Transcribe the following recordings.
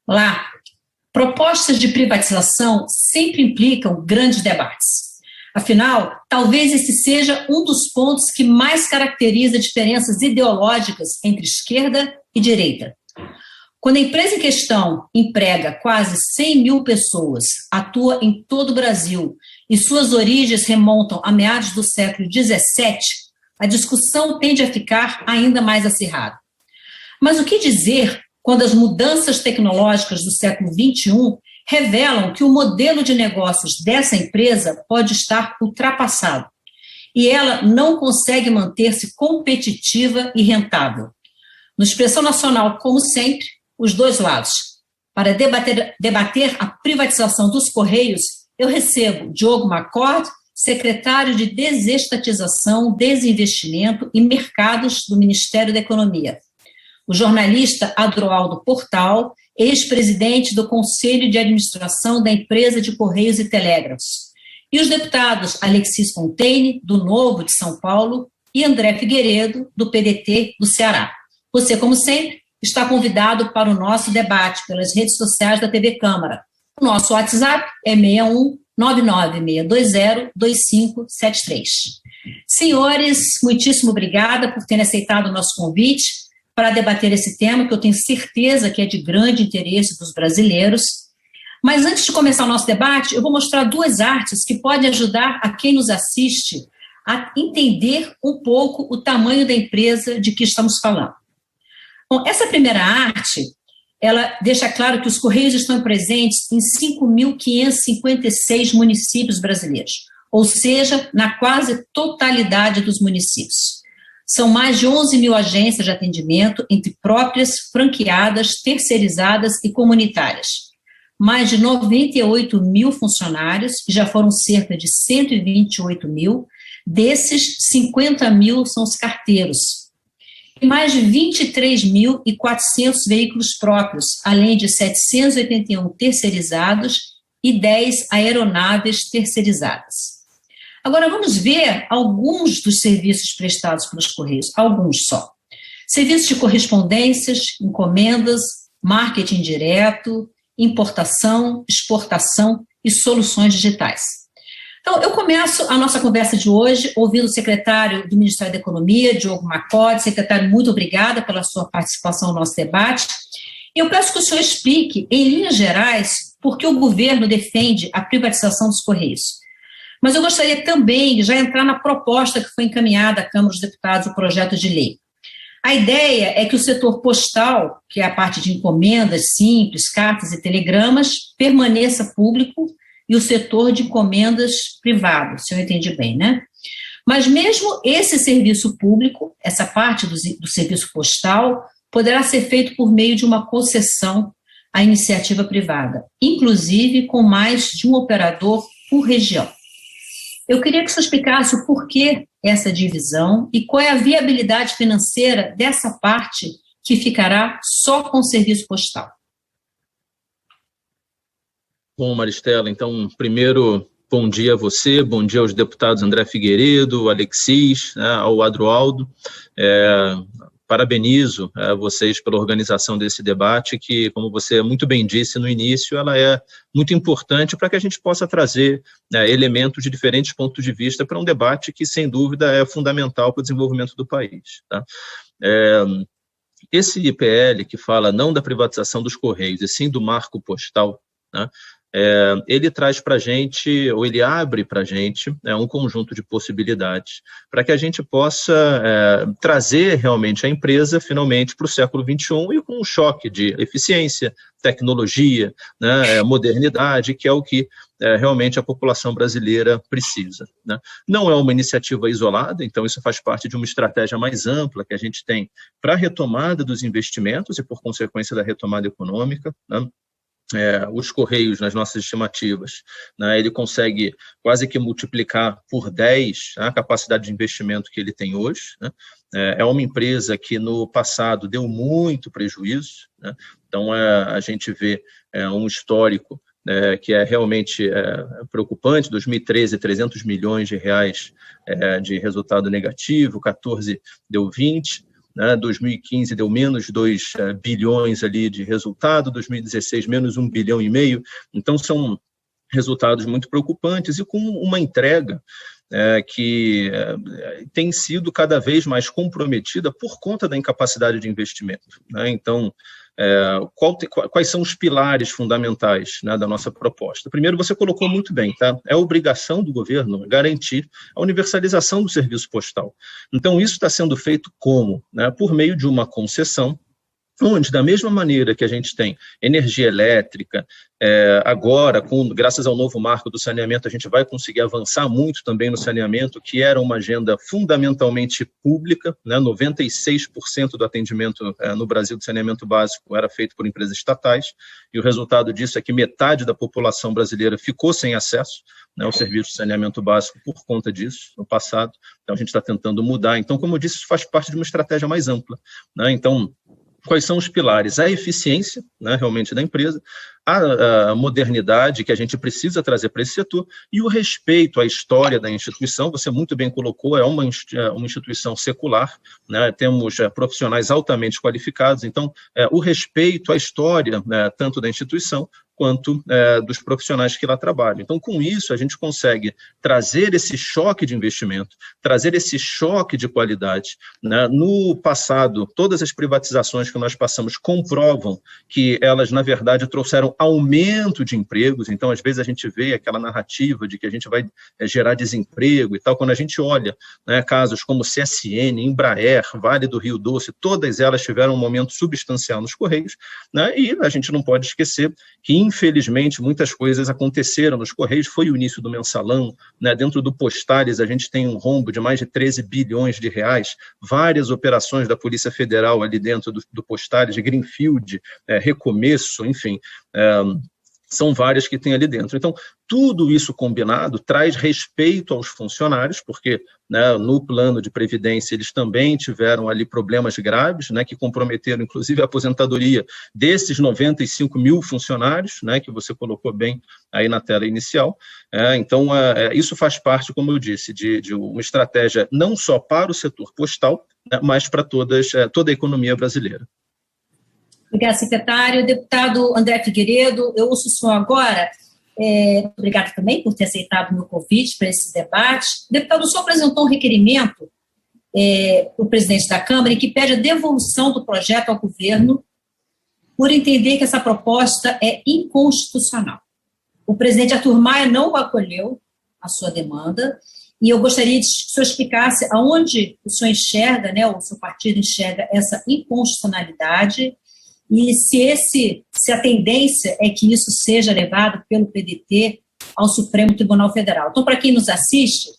Olá. Propostas de privatização sempre implicam grandes debates. Afinal, talvez esse seja um dos pontos que mais caracteriza diferenças ideológicas entre esquerda e direita. Quando a empresa em questão emprega quase 100 mil pessoas, atua em todo o Brasil e suas origens remontam a meados do século XVII, a discussão tende a ficar ainda mais acirrada. Mas o que dizer quando as mudanças tecnológicas do século XXI revelam que o modelo de negócios dessa empresa pode estar ultrapassado e ela não consegue manter-se competitiva e rentável? No Expressão Nacional, como sempre, os dois lados. Para debater a privatização dos Correios, eu recebo Diogo McCord, secretário de Desestatização, Desinvestimento e Mercados do Ministério da Economia, o jornalista Adroaldo Portal, ex-presidente do Conselho de Administração da Empresa de Correios e Telégrafos, e os deputados Alexis Fontaine, do Novo de São Paulo, e André Figueiredo, do PDT do Ceará. Você, como sempre, está convidado para o nosso debate pelas redes sociais da TV Câmara. O nosso WhatsApp é 61 996202573. Senhores, muitíssimo obrigada por terem aceitado o nosso convite para debater esse tema, que eu tenho certeza que é de grande interesse dos brasileiros. Mas antes de começar o nosso debate, eu vou mostrar duas artes que podem ajudar a quem nos assiste a entender um pouco o tamanho da empresa de que estamos falando. Bom, essa primeira arte, ela deixa claro que os Correios estão presentes em 5.556 municípios brasileiros, ou seja, na quase totalidade dos municípios. São mais de 11 mil agências de atendimento, entre próprias, franqueadas, terceirizadas e comunitárias. Mais de 98 mil funcionários, e já foram cerca de 128 mil, desses 50 mil são os carteiros. E mais de 23.400 veículos próprios, além de 781 terceirizados e 10 aeronaves terceirizadas. Agora, vamos ver alguns dos serviços prestados pelos Correios, alguns só. Serviços de correspondências, encomendas, marketing direto, importação, exportação e soluções digitais. Então, eu começo a nossa conversa de hoje ouvindo o secretário do Ministério da Economia, Diogo McCord. Secretário, muito obrigada pela sua participação no nosso debate. E eu peço que o senhor explique, em linhas gerais, por que o governo defende a privatização dos Correios. Mas eu gostaria também de já entrar na proposta que foi encaminhada à Câmara dos Deputados, o projeto de lei. A ideia é que o setor postal, que é a parte de encomendas simples, cartas e telegramas, permaneça público e o setor de encomendas privado, se eu entendi bem, né? Mas mesmo esse serviço público, essa parte do serviço postal, poderá ser feito por meio de uma concessão à iniciativa privada, inclusive com mais de um operador por região. Eu queria que você explicasse o porquê essa divisão e qual é a viabilidade financeira dessa parte que ficará só com o serviço postal. Bom, Maristela, então, primeiro, bom dia a você, bom dia aos deputados André Figueiredo, Alexis, ao Adroaldo. Parabenizo vocês pela organização desse debate, que, como você muito bem disse no início, ela é muito importante para que a gente possa trazer elementos de diferentes pontos de vista para um debate que, sem dúvida, é fundamental para o desenvolvimento do país. Tá? Esse IPL que fala não da privatização dos Correios, e sim do marco postal, né? Ele traz para a gente, ou ele abre para a gente, um conjunto de possibilidades para que a gente possa trazer realmente a empresa, finalmente, para o século XXI e com um choque de eficiência, tecnologia, né, modernidade, que é o que realmente a população brasileira precisa. Né? Não é uma iniciativa isolada, então isso faz parte de uma estratégia mais ampla que a gente tem para a retomada dos investimentos e, por consequência, da retomada econômica, né? Os Correios, nas nossas estimativas, né, ele consegue quase que multiplicar por 10 a capacidade de investimento que ele tem hoje. Né? É uma empresa que no passado deu muito prejuízo, né? Então a gente vê um histórico que é realmente preocupante. 2013, 300 milhões de reais de resultado negativo, 14 deu 20, né? 2015 deu menos 2 bilhões ali de resultado, 2016 menos 1,5 bilhão. Então, são resultados muito preocupantes e com uma entrega que tem sido cada vez mais comprometida por conta da incapacidade de investimento, né? Então, quais são os pilares fundamentais, né, da nossa proposta? Primeiro, você colocou muito bem, tá? É obrigação do governo garantir a universalização do serviço postal. Então, isso está sendo feito como? Né? Por meio de uma concessão, onde, da mesma maneira que a gente tem energia elétrica, agora, graças ao novo marco do saneamento, a gente vai conseguir avançar muito também no saneamento, que era uma agenda fundamentalmente pública, né? 96% do atendimento no Brasil de saneamento básico era feito por empresas estatais, e o resultado disso é que metade da população brasileira ficou sem acesso, né, ao serviço de saneamento básico por conta disso, no passado. Então, a gente está tentando mudar. Então, como eu disse, isso faz parte de uma estratégia mais ampla, né? Então, quais são os pilares? A eficiência, né, realmente da empresa, a modernidade que a gente precisa trazer para esse setor e o respeito à história da instituição. Você muito bem colocou, é uma instituição secular, né, temos profissionais altamente qualificados, então o respeito à história, né, tanto da instituição quanto dos profissionais que lá trabalham. Então, com isso, a gente consegue trazer esse choque de investimento, trazer esse choque de qualidade, né? No passado, todas as privatizações que nós passamos comprovam que elas, na verdade, trouxeram aumento de empregos. Então, às vezes, a gente vê aquela narrativa de que a gente vai gerar desemprego e tal. Quando a gente olha, né, casos como CSN, Embraer, Vale do Rio Doce, todas elas tiveram um momento substancial nos Correios, né? E a gente não pode esquecer que, infelizmente, muitas coisas aconteceram nos Correios. Foi o início do mensalão, né? Dentro do Postales, a gente tem um rombo de mais de 13 bilhões de reais, várias operações da Polícia Federal ali dentro do Postales, de Greenfield, Recomeço, enfim, são várias que tem ali dentro. Então, tudo isso combinado traz respeito aos funcionários, porque, né, no plano de previdência eles também tiveram ali problemas graves, né, que comprometeram, inclusive, a aposentadoria desses 95 mil funcionários, né, que você colocou bem aí na tela inicial. Então, isso faz parte, como eu disse, de uma estratégia não só para o setor postal, né, mas para toda a economia brasileira. Obrigada, secretário. Deputado André Figueiredo, eu ouço o senhor agora. Obrigada também por ter aceitado o meu convite para esse debate. Deputado, o senhor apresentou um requerimento para o presidente da Câmara em que pede a devolução do projeto ao governo por entender que essa proposta é inconstitucional. O presidente Arthur Maia não acolheu a sua demanda e eu gostaria que o senhor explicasse aonde o senhor enxerga, né, o seu partido enxerga essa inconstitucionalidade. E se a tendência é que isso seja levado pelo PDT ao Supremo Tribunal Federal. Então, para quem nos assiste,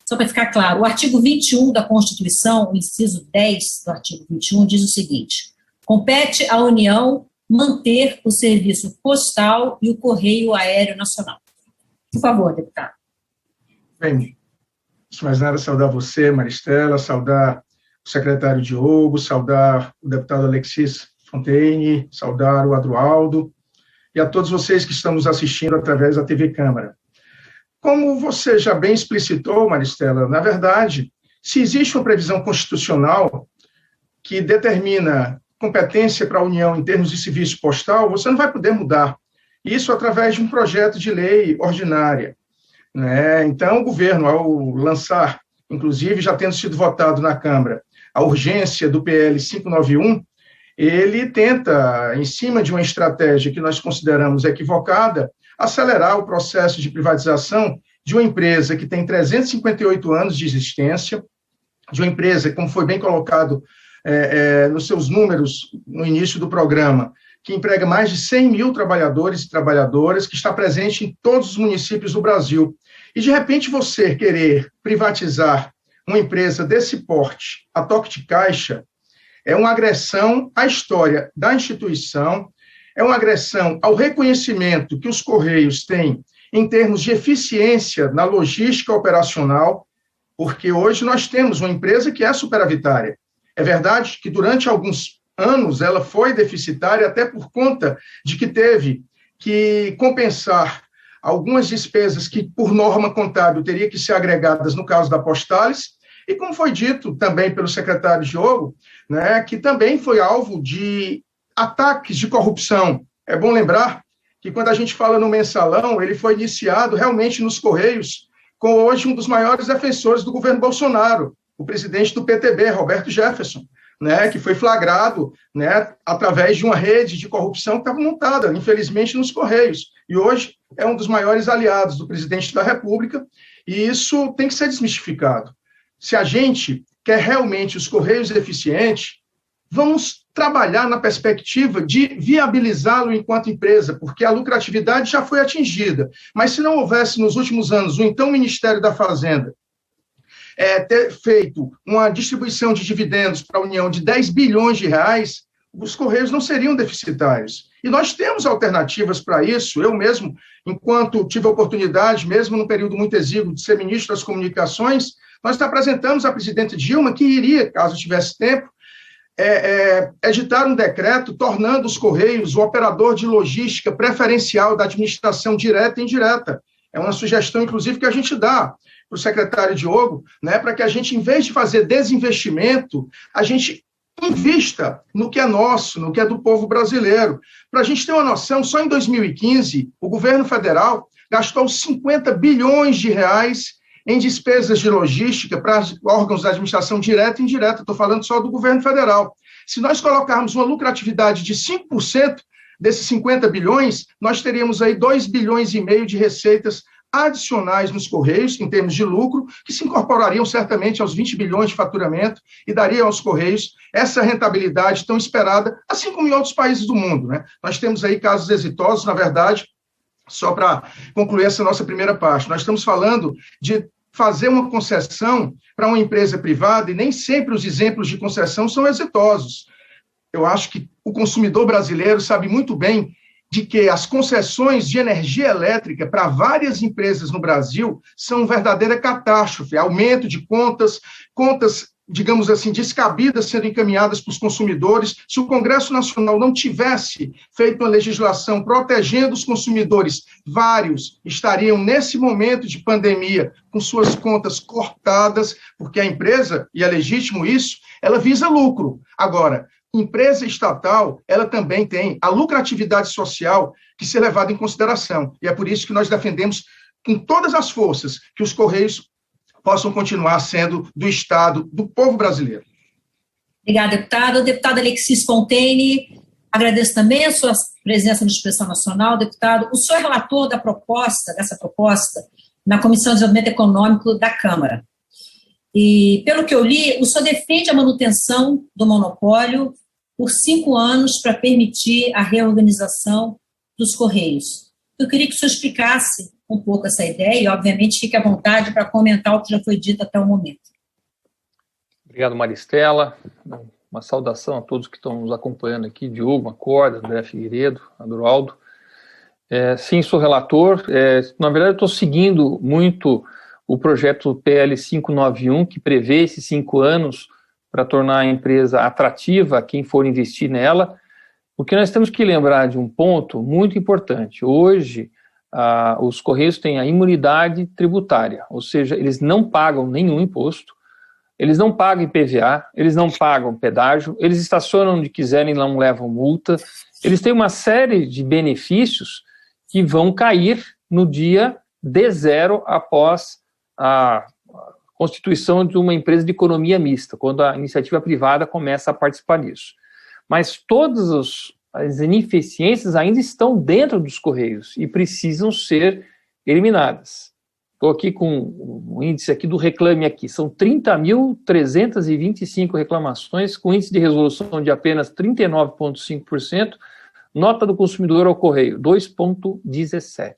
só para ficar claro, o artigo 21 da Constituição, o inciso 10 do artigo 21, diz o seguinte: compete à União manter o serviço postal e o correio aéreo nacional. Por favor, deputado. Bem, antes de mais nada, saudar você, Maristela, saudar o secretário Diogo, saudar o deputado Alexis Fontaine, saudar o Adroaldo e a todos vocês que estão nos assistindo através da TV Câmara. Como você já bem explicitou, Maristela, na verdade, se existe uma previsão constitucional que determina competência para a União em termos de serviço postal, você não vai poder mudar isso através de um projeto de lei ordinária, né? Então, o governo, ao lançar, inclusive já tendo sido votado na Câmara, a urgência do PL 591, ele tenta, em cima de uma estratégia que nós consideramos equivocada, acelerar o processo de privatização de uma empresa que tem 358 anos de existência, de uma empresa, como foi bem colocado nos seus números no início do programa, que emprega mais de 100 mil trabalhadores e trabalhadoras, que está presente em todos os municípios do Brasil. E, de repente, você querer privatizar uma empresa desse porte a toque de caixa, é uma agressão à história da instituição, é uma agressão ao reconhecimento que os Correios têm em termos de eficiência na logística operacional, porque hoje nós temos uma empresa que é superavitária. É verdade que durante alguns anos ela foi deficitária até por conta de que teve que compensar algumas despesas que, por norma contábil, teria que ser agregadas no caso da Postales, E como foi dito também pelo secretário Diogo, né, que também foi alvo de ataques de corrupção. É bom lembrar que quando a gente fala no Mensalão, ele foi iniciado realmente nos Correios com hoje um dos maiores defensores do governo Bolsonaro, o presidente do PTB, Roberto Jefferson, né, que foi flagrado, né, através de uma rede de corrupção que estava montada, infelizmente, nos Correios. E hoje é um dos maiores aliados do presidente da República, e isso tem que ser desmistificado. Se a gente quer realmente os Correios eficientes, vamos trabalhar na perspectiva de viabilizá-lo enquanto empresa, porque a lucratividade já foi atingida. Mas se não houvesse nos últimos anos o então Ministério da Fazenda ter feito uma distribuição de dividendos para a União de 10 bilhões de reais, os Correios não seriam deficitários. E nós temos alternativas para isso. Eu mesmo, enquanto tive a oportunidade, mesmo num período muito exíguo, de ser ministro das Comunicações, nós apresentamos à presidenta Dilma que iria, caso tivesse tempo, editar um decreto tornando os Correios o operador de logística preferencial da administração direta e indireta. É uma sugestão, inclusive, que a gente dá para o secretário Diogo, né, para que a gente, em vez de fazer desinvestimento, a gente invista no que é nosso, no que é do povo brasileiro. Para a gente ter uma noção, só em 2015, o governo federal gastou 50 bilhões de reais em despesas de logística para órgãos da administração direta e indireta, estou falando só do governo federal. Se nós colocarmos uma lucratividade de 5% desses 50 bilhões, nós teríamos aí 2,5 bilhões de receitas adicionais nos Correios, em termos de lucro, que se incorporariam certamente aos 20 bilhões de faturamento e dariam aos Correios essa rentabilidade tão esperada, assim como em outros países do mundo, né? Nós temos aí casos exitosos, na verdade, só para concluir essa nossa primeira parte, nós estamos falando de fazer uma concessão para uma empresa privada, e nem sempre os exemplos de concessão são exitosos. Eu acho que o consumidor brasileiro sabe muito bem de que as concessões de energia elétrica para várias empresas no Brasil são verdadeira catástrofe, aumento de contas, digamos assim, descabidas sendo encaminhadas para os consumidores. Se o Congresso Nacional não tivesse feito uma legislação protegendo os consumidores, vários estariam, nesse momento de pandemia, com suas contas cortadas, porque a empresa, e é legítimo isso, ela visa lucro. Agora, empresa estatal, ela também tem a lucratividade social que ser levada em consideração. E é por isso que nós defendemos com todas as forças que os Correios possam continuar sendo do Estado, do povo brasileiro. Obrigada, deputado. Deputado Alexis Fontaine, agradeço também a sua presença no Expressão Nacional. Deputado, o senhor é relator dessa proposta na Comissão de Desenvolvimento Econômico da Câmara. E, pelo que eu li, o senhor defende a manutenção do monopólio por 5 anos para permitir a reorganização dos Correios. Eu queria que o senhor explicasse um pouco essa ideia e, obviamente, fique à vontade para comentar o que já foi dito até o momento. Obrigado, Maristela. Uma saudação a todos que estão nos acompanhando aqui, Diogo, Acorda, André Figueiredo, Adroaldo. Sim, sou relator. Na verdade, eu estou seguindo muito o projeto PL 591, que prevê esses 5 anos para tornar a empresa atrativa a quem for investir nela, porque nós temos que lembrar de um ponto muito importante. Hoje, os Correios têm a imunidade tributária, ou seja, eles não pagam nenhum imposto, eles não pagam IPVA, eles não pagam pedágio, eles estacionam onde quiserem, não levam multa, eles têm uma série de benefícios que vão cair no dia D0 após a constituição de uma empresa de economia mista, quando a iniciativa privada começa a participar disso. Mas todas as ineficiências ainda estão dentro dos Correios e precisam ser eliminadas. Estou aqui com o índice aqui do Reclame Aqui. São 30.325 reclamações, com índice de resolução de apenas 39,5%, nota do consumidor ao Correio, 2,17%.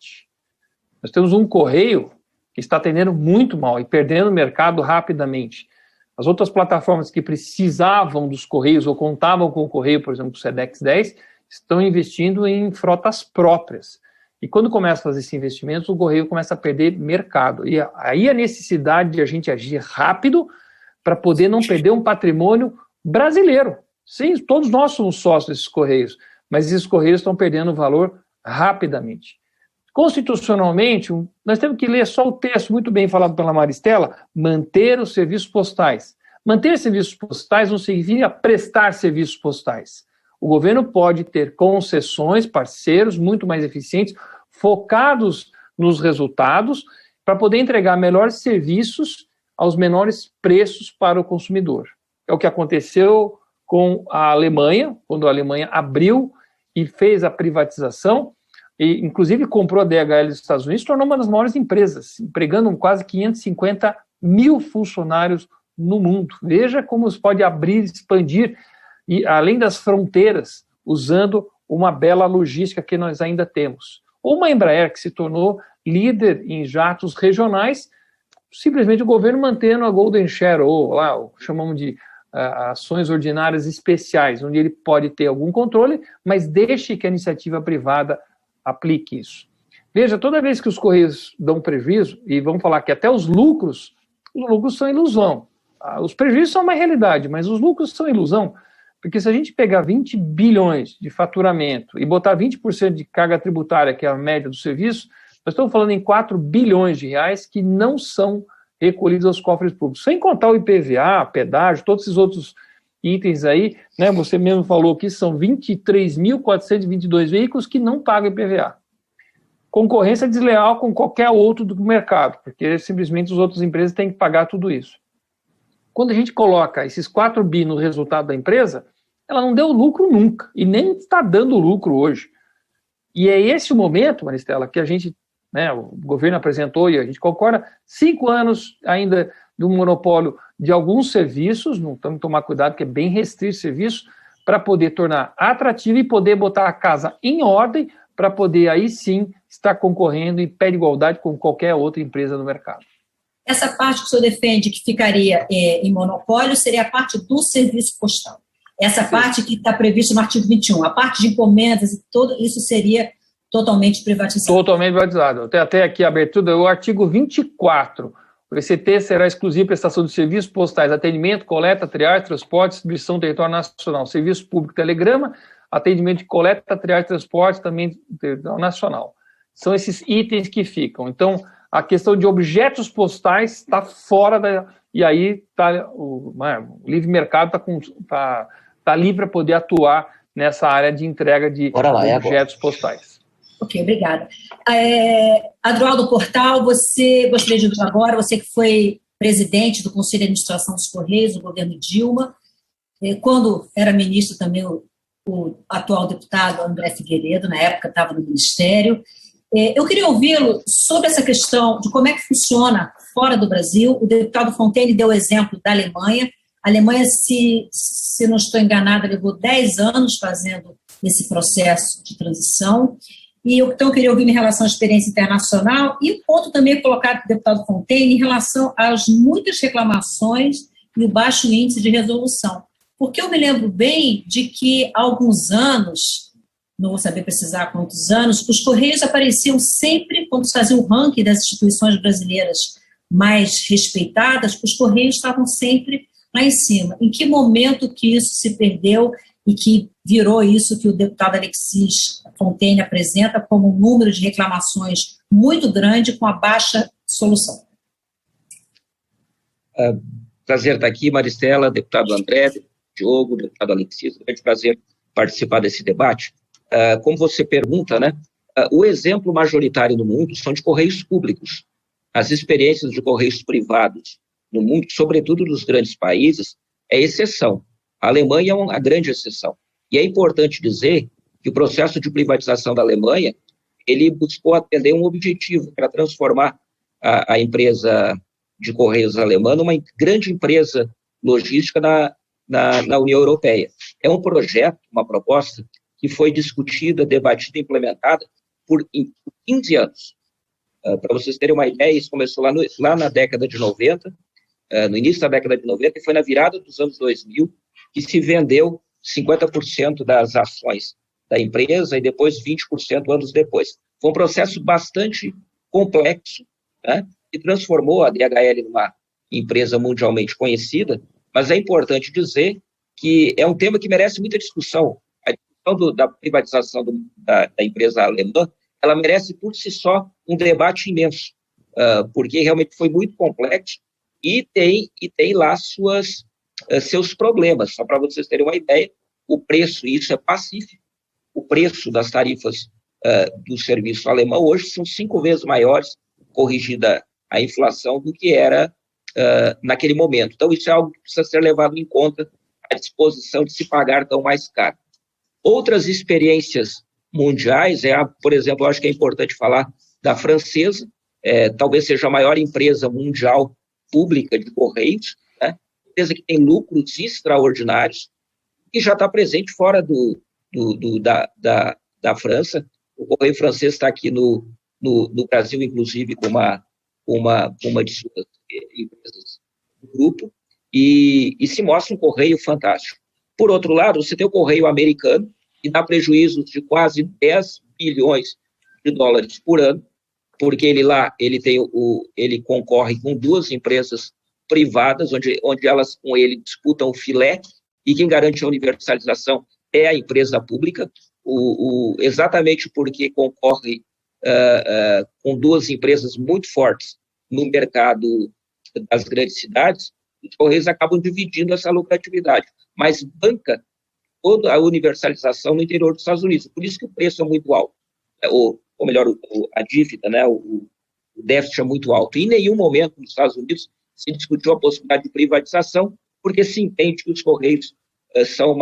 Nós temos um Correio que está atendendo muito mal e perdendo o mercado rapidamente. As outras plataformas que precisavam dos Correios ou contavam com o Correio, por exemplo, o Sedex 10, estão investindo em frotas próprias. E quando começa a fazer esses investimentos, o Correio começa a perder mercado. E aí a necessidade de a gente agir rápido para poder não perder um patrimônio brasileiro. Sim, todos nós somos sócios desses Correios, mas esses Correios estão perdendo valor rapidamente. Constitucionalmente, nós temos que ler só o texto, muito bem falado pela Maristela, manter os serviços postais. Manter serviços postais não significa prestar serviços postais. O governo pode ter concessões, parceiros muito mais eficientes, focados nos resultados, para poder entregar melhores serviços aos menores preços para o consumidor. É o que aconteceu com a Alemanha, quando a Alemanha abriu e fez a privatização, e inclusive comprou a DHL dos Estados Unidos, se tornou uma das maiores empresas, empregando quase 550 mil funcionários no mundo. Veja como se pode abrir, expandir, e além das fronteiras, usando uma bela logística que nós ainda temos. Ou uma Embraer, que se tornou líder em jatos regionais, simplesmente o governo mantendo a Golden Share, ou lá, chamamos de ações ordinárias especiais, onde ele pode ter algum controle, mas deixe que a iniciativa privada aplique isso. Veja, toda vez que os Correios dão prejuízo, e vamos falar que até os lucros são ilusão. Os prejuízos são uma realidade, mas os lucros são ilusão, porque se a gente pegar 20 bilhões de faturamento e botar 20% de carga tributária, que é a média do serviço, nós estamos falando em 4 bilhões de reais que não são recolhidos aos cofres públicos. Sem contar o IPVA, pedágio, todos esses outros itens aí, né? Você mesmo falou que são 23.422 veículos que não pagam IPVA. Concorrência desleal com qualquer outro do mercado, porque simplesmente as outras empresas têm que pagar tudo isso. Quando a gente coloca esses 4 bi no resultado da empresa, ela não deu lucro nunca, e nem está dando lucro hoje. E é esse o momento, Maristela, que a gente, né, o governo apresentou, e a gente concorda, 5 anos ainda do monopólio de alguns serviços, não estamos tomar cuidado, que é bem restrito o serviço, para poder tornar atrativo e poder botar a casa em ordem, para poder aí sim estar concorrendo em pé de igualdade com qualquer outra empresa no mercado. Essa parte que o senhor defende que ficaria em monopólio seria a parte do serviço postal. Essa parte que está prevista no artigo 21, a parte de encomendas e tudo isso seria totalmente privatizado. Totalmente privatizado. Até aqui a abertura, o artigo 24. O ECT será exclusivo prestação de serviços postais, atendimento, coleta, triagem, transporte, distribuição do território nacional, serviço público, telegrama, atendimento de coleta, triagem, transporte, também território nacional. São esses itens que ficam. Então, a questão de objetos postais está fora da... E aí o livre mercado está ali para poder atuar nessa área de entrega de objetos postais. Ok, obrigada. Adroaldo Portal, você gostaria de ouvir agora, você que foi presidente do Conselho de Administração dos Correios, do governo Dilma, quando era ministro também o atual deputado André Figueiredo, na época estava no Ministério. Eu queria ouvi-lo sobre essa questão de como é que funciona fora do Brasil. O deputado Fontaine deu o exemplo da Alemanha. A Alemanha, se não estou enganada, levou 10 anos fazendo esse processo de transição. E então eu queria ouvir em relação à experiência internacional e o ponto também colocado pelo deputado Fontaine em relação às muitas reclamações e o baixo índice de resolução. Porque eu me lembro bem de que há alguns anos, não vou saber precisar quantos anos, os Correios apareciam sempre, quando faziam o ranking das instituições brasileiras mais respeitadas, os Correios estavam sempre lá em cima. Em que momento que isso se perdeu e que virou isso que o deputado Alexis Fontaine apresenta como um número de reclamações muito grande com a baixa solução? Prazer estar aqui, Maristela, deputado André, Diogo, deputado Alexis, é um grande prazer participar desse debate. Como você pergunta, né, o exemplo majoritário no mundo são de correios públicos. As experiências de correios privados no mundo, sobretudo nos grandes países, é exceção. A Alemanha é uma grande exceção. E é importante dizer que o processo de privatização da Alemanha, ele buscou atender um objetivo, para transformar a empresa de correios alemã numa grande empresa logística na União Europeia. É um projeto, uma proposta, que foi discutida, debatida e implementada por 15 anos. Para vocês terem uma ideia, isso começou lá na década de 90, no início da década de 90, e foi na virada dos anos 2000 que se vendeu 50% das ações da empresa e depois 20% anos depois. Foi um processo bastante complexo, né, que transformou a DHL numa empresa mundialmente conhecida, mas é importante dizer que é um tema que merece muita discussão. A discussão da privatização da empresa alemã ela merece por si só um debate imenso, porque realmente foi muito complexo e tem lá seus problemas. Só para vocês terem uma ideia, o preço, e isso é pacífico, o preço das tarifas do serviço alemão hoje são 5 vezes maiores, corrigida a inflação, do que era naquele momento. Então, isso é algo que precisa ser levado em conta, a disposição de se pagar tão mais caro. Outras experiências mundiais, por exemplo, eu acho que é importante falar da francesa, talvez seja a maior empresa mundial pública de Correios, né? Empresa que tem lucros extraordinários e já está presente fora da França. O Correio francês está aqui no Brasil, inclusive, com uma de suas empresas do grupo, e se mostra um correio fantástico. Por outro lado, você tem o correio americano, que dá prejuízos de quase 10 bilhões de dólares por ano, porque ele concorre com 2 empresas privadas, onde elas com ele disputam o filé, e quem garante a universalização é a empresa pública, exatamente porque concorre com 2 empresas muito fortes no mercado das grandes cidades. Os Correios acabam dividindo essa lucratividade, mas banca toda a universalização no interior dos Estados Unidos. Por isso que o preço é muito alto, ou melhor, a dívida, né, o déficit é muito alto. E em nenhum momento nos Estados Unidos se discutiu a possibilidade de privatização, porque se entende que os Correios são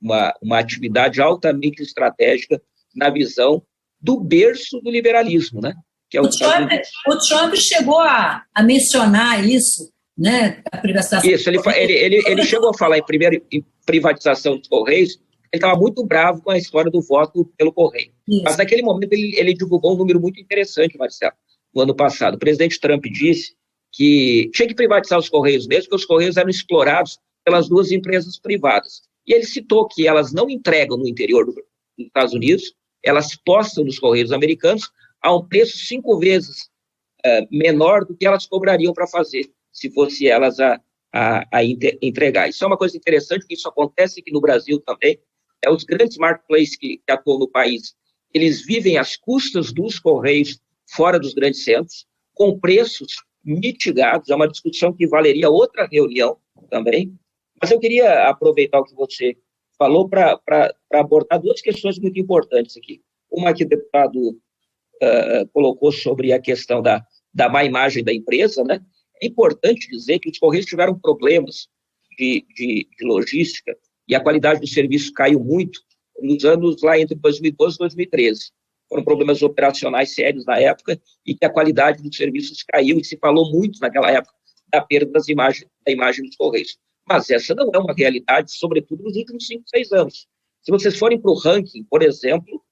uma atividade altamente estratégica na visão do berço do liberalismo, né? Que é o Trump chegou a mencionar isso, né, a privatização. Isso, ele chegou a falar em privatização dos Correios. Ele estava muito bravo com a história do voto pelo Correio. Isso. Mas naquele momento ele divulgou um número muito interessante, Marcelo. No ano passado, o presidente Trump disse que tinha que privatizar os Correios mesmo, porque os Correios eram explorados pelas 2 empresas privadas. E ele citou que elas não entregam no interior dos Estados Unidos, elas postam nos Correios americanos a um preço 5 vezes menor do que elas cobrariam para fazer, se fosse elas a entregar. Isso é uma coisa interessante, que isso acontece aqui no Brasil também. Os grandes marketplaces que atuam no país, eles vivem às custas dos Correios fora dos grandes centros, com preços mitigados. É uma discussão que valeria outra reunião também. Mas eu queria aproveitar o que você falou para abordar 2 questões muito importantes aqui. Uma que o deputado colocou sobre a questão da má imagem da empresa, né? É importante dizer que os Correios tiveram problemas de logística e a qualidade do serviço caiu muito nos anos lá entre 2012 e 2013. Foram problemas operacionais sérios na época e que a qualidade dos serviços caiu, e se falou muito naquela época da perda da imagem dos Correios. Mas essa não é uma realidade, sobretudo nos últimos 5, 6 anos. Se vocês forem para o ranking, por exemplo,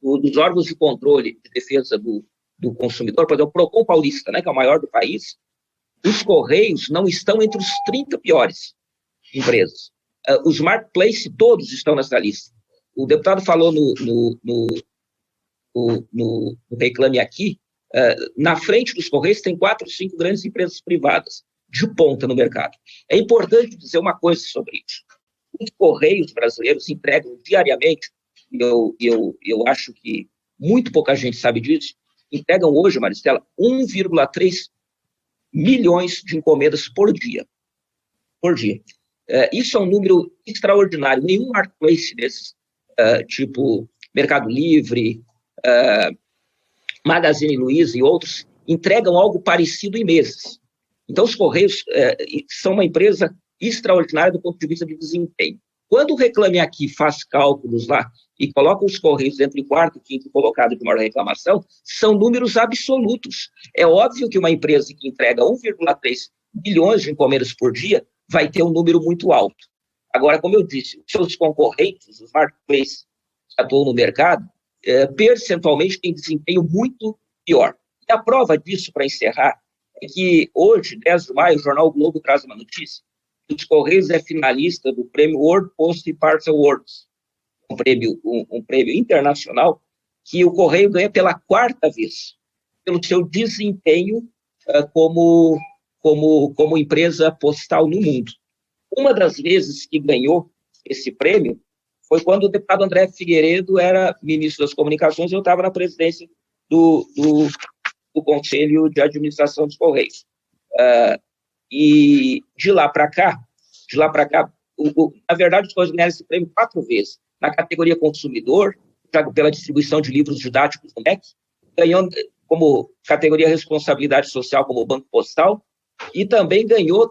dos órgãos de controle de defesa do consumidor, por exemplo, o Procon Paulista, né, que é o maior do país, os Correios não estão entre os 30 piores empresas. Os marketplaces todos estão nessa lista. O deputado falou no Reclame Aqui, na frente dos Correios tem 4 ou 5 grandes empresas privadas de ponta no mercado. É importante dizer uma coisa sobre isso. Os Correios brasileiros entregam diariamente, eu acho que muito pouca gente sabe disso, entregam hoje, Maristela, 1,3 milhões de encomendas por dia. Isso é um número extraordinário. Nenhum marketplace desses, tipo Mercado Livre, Magazine Luiza e outros, entregam algo parecido em meses. Então, os Correios são uma empresa extraordinária do ponto de vista de desempenho. Quando o Reclame Aqui faz cálculos lá e coloca os Correios entre 4º e 5º colocado de maior reclamação, são números absolutos. É óbvio que uma empresa que entrega 1,3 milhões de encomendas por dia vai ter um número muito alto. Agora, como eu disse, os seus concorrentes, os marketplaces que atuam no mercado, percentualmente têm desempenho muito pior. E a prova disso, para encerrar, é que hoje, 10 de maio, o jornal o Globo traz uma notícia. Os Correios é finalista do prêmio World Post and Parcel Awards, um prêmio internacional que o Correio ganha pela 4ª vez, pelo seu desempenho como empresa postal no mundo. Uma das vezes que ganhou esse prêmio foi quando o deputado André Figueiredo era ministro das Comunicações e eu estava na presidência do Conselho de Administração dos Correios. E de lá para cá, na verdade, os Correios ganharam esse prêmio 4 vezes. Na categoria consumidor, pela distribuição de livros didáticos no MEC, ganhou como categoria responsabilidade social como Banco Postal, e também ganhou,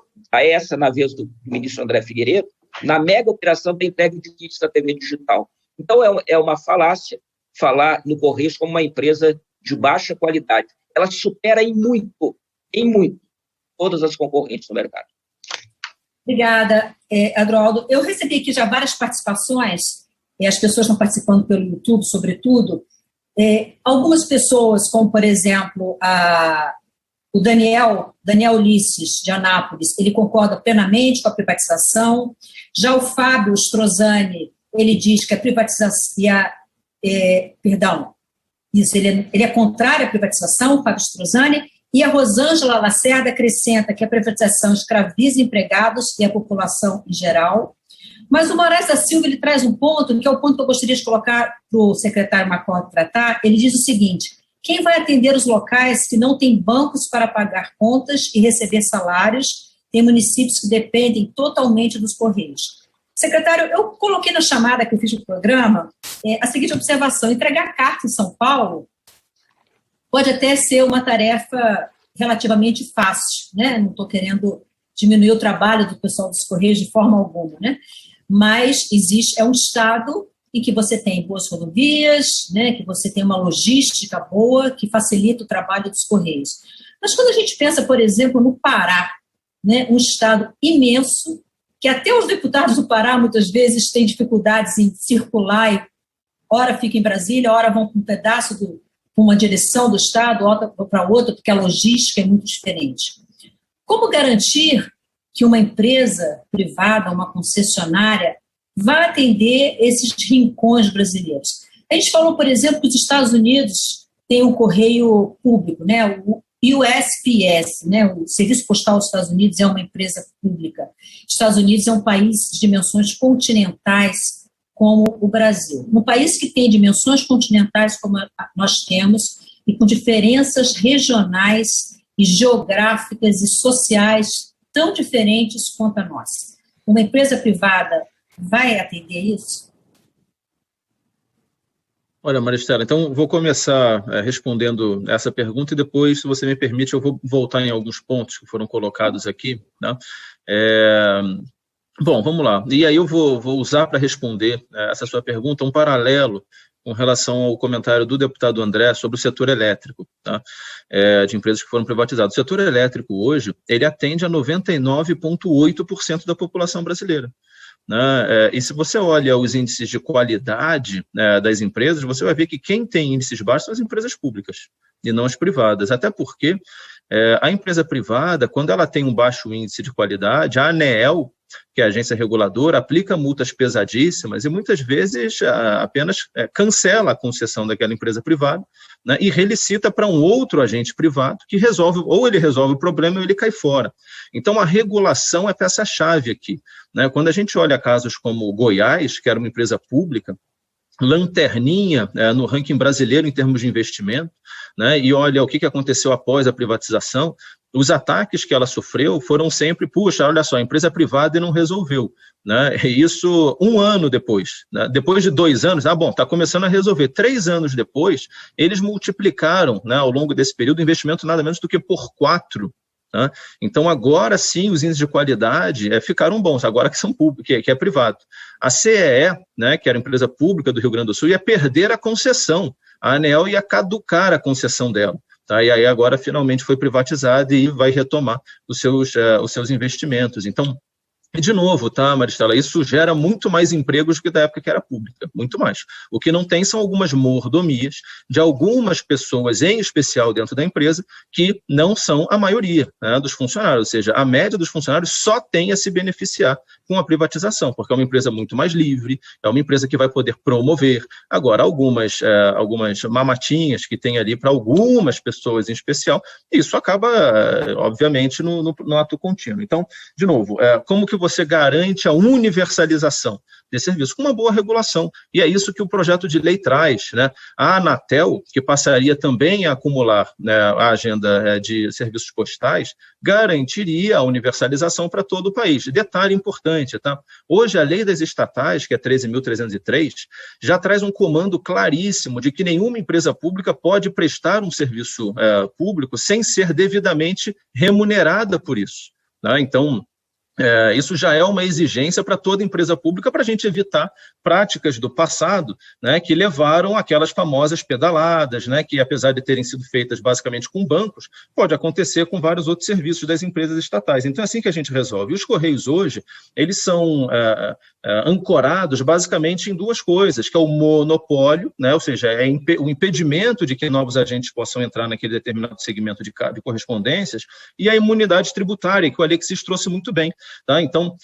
na vez do ministro André Figueiredo, na mega operação da entrega de kits da TV digital. Então, é uma falácia falar no Correios como uma empresa de baixa qualidade. Ela supera em muito, todas as concorrentes no mercado. Obrigada, Adroaldo. Eu recebi aqui já várias participações, as pessoas estão participando pelo YouTube, sobretudo. Algumas pessoas, como, por exemplo, o Daniel Ulisses, de Anápolis, ele concorda plenamente com a privatização. Já o Fábio Strozani, ele diz que a privatização... ele é contrário à privatização, o Fábio Strozani, e a Rosângela Lacerda acrescenta que a privatização escraviza empregados e a população em geral. Mas o Moraes da Silva, ele traz um ponto, que é o ponto que eu gostaria de colocar para o secretário Marconi tratar. Ele diz o seguinte: quem vai atender os locais que não têm bancos para pagar contas e receber salários? Tem municípios que dependem totalmente dos Correios. Secretário, eu coloquei na chamada que eu fiz no programa a seguinte observação: entregar carta em São Paulo pode até ser uma tarefa relativamente fácil, né? Não estou querendo diminuir o trabalho do pessoal dos Correios de forma alguma, né? Mas é um estado em que você tem boas rodovias, né? Que você tem uma logística boa, que facilita o trabalho dos Correios. Mas quando a gente pensa, por exemplo, no Pará, né? Um estado imenso, que até os deputados do Pará muitas vezes têm dificuldades em circular e ora fica em Brasília, ora vão para um pedaço uma direção do Estado, outra para outra, porque a logística é muito diferente. Como garantir que uma empresa privada, uma concessionária, vai atender esses rincões brasileiros? A gente falou, por exemplo, que os Estados Unidos têm um correio público, né? O USPS, né? O Serviço Postal dos Estados Unidos é uma empresa pública. Os Estados Unidos é um país de dimensões continentais, como o Brasil. Um país que tem dimensões continentais como nós temos e com diferenças regionais e geográficas e sociais tão diferentes quanto a nossa. Uma empresa privada vai atender isso? Olha, Maristela, então vou começar respondendo essa pergunta e depois, se você me permite, eu vou voltar em alguns pontos que foram colocados aqui, né? Bom, vamos lá. E aí eu vou usar para responder essa sua pergunta um paralelo com relação ao comentário do deputado André sobre o setor elétrico, tá? De empresas que foram privatizadas. O setor elétrico hoje, ele atende a 99,8% da população brasileira, né? E se você olha os índices de qualidade das empresas, você vai ver que quem tem índices baixos são as empresas públicas e não as privadas, até porque a empresa privada, quando ela tem um baixo índice de qualidade, a ANEEL, que é a agência reguladora, aplica multas pesadíssimas e muitas vezes apenas cancela a concessão daquela empresa privada, né, e relicita para um outro agente privado que resolve, ou ele resolve o problema ou ele cai fora. Então a regulação é peça-chave aqui, né? Quando a gente olha casos como Goiás, que era uma empresa pública, lanterninha no ranking brasileiro em termos de investimento, né, e olha o que aconteceu após a privatização, os ataques que ela sofreu foram sempre, puxa, olha só, a empresa é privada e não resolveu, né? E isso 1 ano depois, né? Depois de 2 anos, bom, está começando a resolver. 3 anos depois, eles multiplicaram, né, ao longo desse período o investimento nada menos do que por 4. Tá? Então, agora sim, os índices de qualidade ficaram bons, agora que são públicos, que é privado. A CEE, né, que era a empresa pública do Rio Grande do Sul, ia perder a concessão, a ANEEL ia caducar a concessão dela. Tá? E aí agora finalmente foi privatizada e vai retomar os seus investimentos. Então, de novo, tá, Maristela, isso gera muito mais empregos do que da época que era pública, muito mais. O que não tem são algumas mordomias de algumas pessoas, em especial dentro da empresa, que não são a maioria, né, dos funcionários, ou seja, a média dos funcionários só tem a se beneficiar com a privatização, porque é uma empresa muito mais livre, é uma empresa que vai poder promover. Agora, algumas mamatinhas que tem ali para algumas pessoas em especial, isso acaba, obviamente, no ato contínuo. Então, de novo, como que você garante a universalização desse serviço? Com uma boa regulação. E é isso que o projeto de lei traz, né? A Anatel, que passaria também a acumular, né, a agenda de serviços postais, garantiria a universalização para todo o país. Detalhe importante, tá? Hoje a lei das estatais, que é 13.303, já traz um comando claríssimo de que nenhuma empresa pública pode prestar um serviço público sem ser devidamente remunerada por isso, né? Então, isso já é uma exigência para toda empresa pública, para a gente evitar práticas do passado, né, que levaram aquelas famosas pedaladas, né, que apesar de terem sido feitas basicamente com bancos, pode acontecer com vários outros serviços das empresas estatais. Então é assim que a gente resolve. E os Correios hoje, eles são ancorados basicamente em duas coisas, que é o monopólio, né, ou seja, o impedimento de que novos agentes possam entrar naquele determinado segmento de correspondências, e a imunidade tributária, que o Alexis trouxe muito bem. Tá? Então,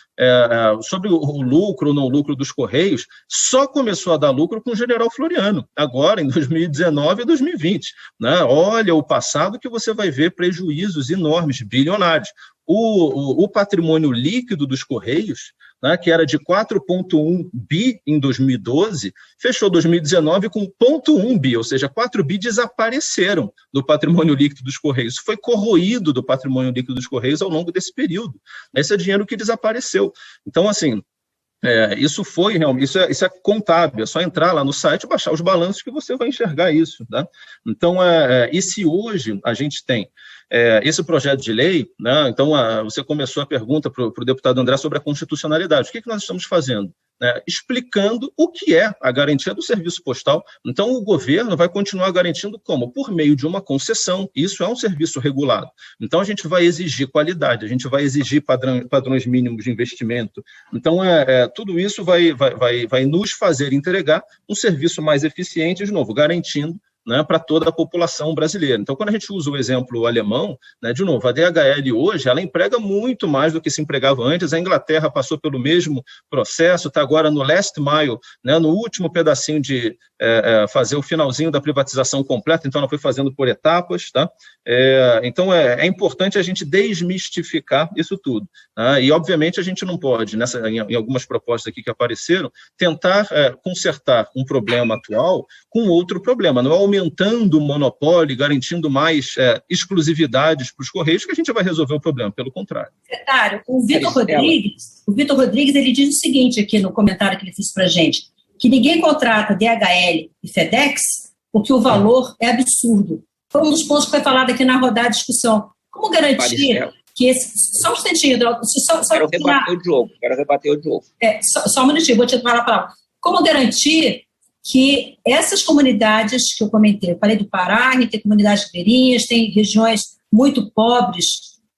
sobre o lucro ou não lucro dos Correios, só começou a dar lucro com o general Floriano, agora em 2019 e 2020. Né? Olha o passado que você vai ver prejuízos enormes, bilionários. O patrimônio líquido dos Correios, né, que era de 4,1 bi em 2012, fechou 2019 com 0,1 bi, ou seja, 4 bi desapareceram do patrimônio líquido dos Correios. Isso foi corroído do patrimônio líquido dos Correios ao longo desse período. Esse é dinheiro que desapareceu. Então, assim, isso foi realmente, isso é contábil, é só entrar lá no site e baixar os balanços que você vai enxergar isso. Tá? Então, e se hoje a gente tem esse projeto de lei, né, então você começou a pergunta para o deputado André sobre a constitucionalidade. O que nós estamos fazendo? Explicando o que é a garantia do serviço postal. Então, o governo vai continuar garantindo como? Por meio de uma concessão. Isso é um serviço regulado. Então, a gente vai exigir qualidade, a gente vai exigir padrões mínimos de investimento. Então, tudo isso vai nos fazer entregar um serviço mais eficiente, de novo, garantindo, né, para toda a população brasileira. Então, quando a gente usa o exemplo alemão, né, de novo, a DHL hoje, ela emprega muito mais do que se empregava antes. A Inglaterra passou pelo mesmo processo, está agora no last mile, né, no último pedacinho de fazer o finalzinho da privatização completa, então ela foi fazendo por etapas. Tá? Então, é importante a gente desmistificar isso tudo. Tá? E, obviamente, a gente não pode, em algumas propostas aqui que apareceram, tentar consertar um problema atual com outro problema. Não é aumentando o monopólio, garantindo mais exclusividades para os Correios que a gente vai resolver o problema, pelo contrário. Secretário, o Vitor Rodrigues, ele diz o seguinte aqui no comentário que ele fez para a gente, que ninguém contrata DHL e FedEx porque o valor é absurdo. Foi um dos pontos que foi falado aqui na rodada de discussão. Como garantir que esse... Só um instantinho, Quero rebater o Diogo. Só um minutinho, vou te falar a palavra. Como garantir que essas comunidades que eu comentei, eu falei do Pará, tem comunidades ribeirinhas, tem regiões muito pobres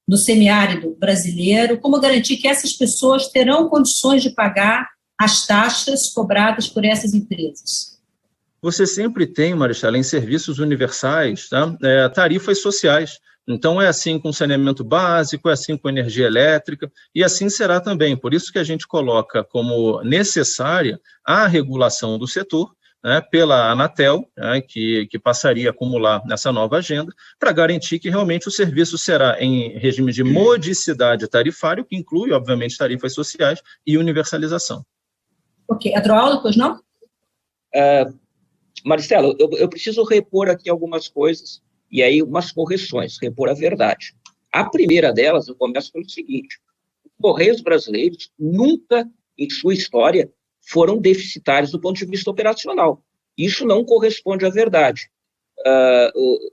no semiárido brasileiro, como garantir que essas pessoas terão condições de pagar as taxas cobradas por essas empresas? Você sempre tem, Maristela, em serviços universais, tá? Tarifas sociais. Então, é assim com saneamento básico, é assim com energia elétrica, e assim será também. Por isso que a gente coloca como necessária a regulação do setor, né, pela Anatel, né, que passaria a acumular nessa nova agenda, para garantir que realmente o serviço será em regime de modicidade tarifária, que inclui, obviamente, tarifas sociais e universalização. Ok. Adroaldo, pois não? Maristela, eu preciso repor aqui algumas coisas, e aí umas correções, repor a verdade. A primeira delas, eu começo pelo seguinte: os Correios brasileiros nunca, em sua história, foram deficitários do ponto de vista operacional. Isso não corresponde à verdade.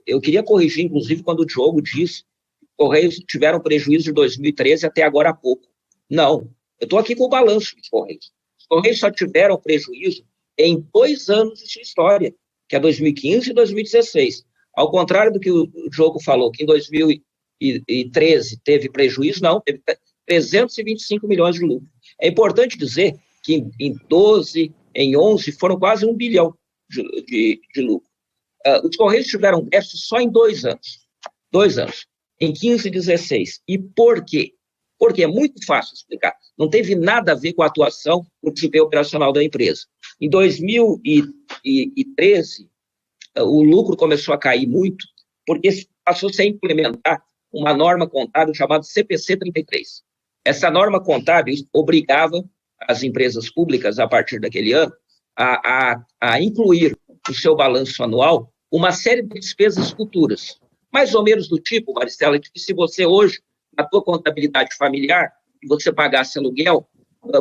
Eu queria corrigir, inclusive, quando o Diogo disse que os Correios tiveram prejuízo de 2013 até agora há pouco. Não, eu estou aqui com o balanço dos Correios. Os Correios só tiveram prejuízo em 2 anos de sua história, que é 2015 e 2016. Ao contrário do que o Diogo falou, que em 2013 teve prejuízo, não, teve 325 milhões de lucro. É importante dizer que em 12, em 11, foram quase 1 bilhão de lucro. Os Correios tiveram déficit só em 2 anos. 2 anos. Em 15 e 16. E por quê? Porque é muito fácil explicar. Não teve nada a ver com a atuação no desempenho operacional da empresa. Em 2013, o lucro começou a cair muito, porque passou-se a implementar uma norma contábil chamada CPC 33. Essa norma contábil obrigava as empresas públicas, a partir daquele ano, a incluir no seu balanço anual uma série de despesas futuras, mais ou menos do tipo, Maristela, que se você hoje, na tua contabilidade familiar, você pagasse aluguel,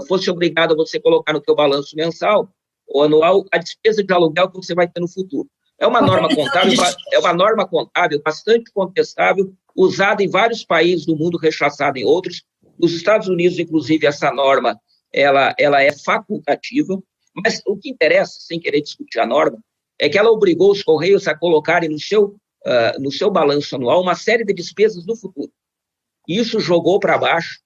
fosse obrigado a você colocar no teu balanço mensal ou anual a despesa de aluguel que você vai ter no futuro. É uma norma contábil bastante contestável, usada em vários países do mundo, rechaçada em outros. Nos Estados Unidos, inclusive, essa norma ela é facultativa, mas o que interessa, sem querer discutir a norma, é que ela obrigou os Correios a colocarem no seu balanço anual uma série de despesas do futuro. E isso jogou para baixo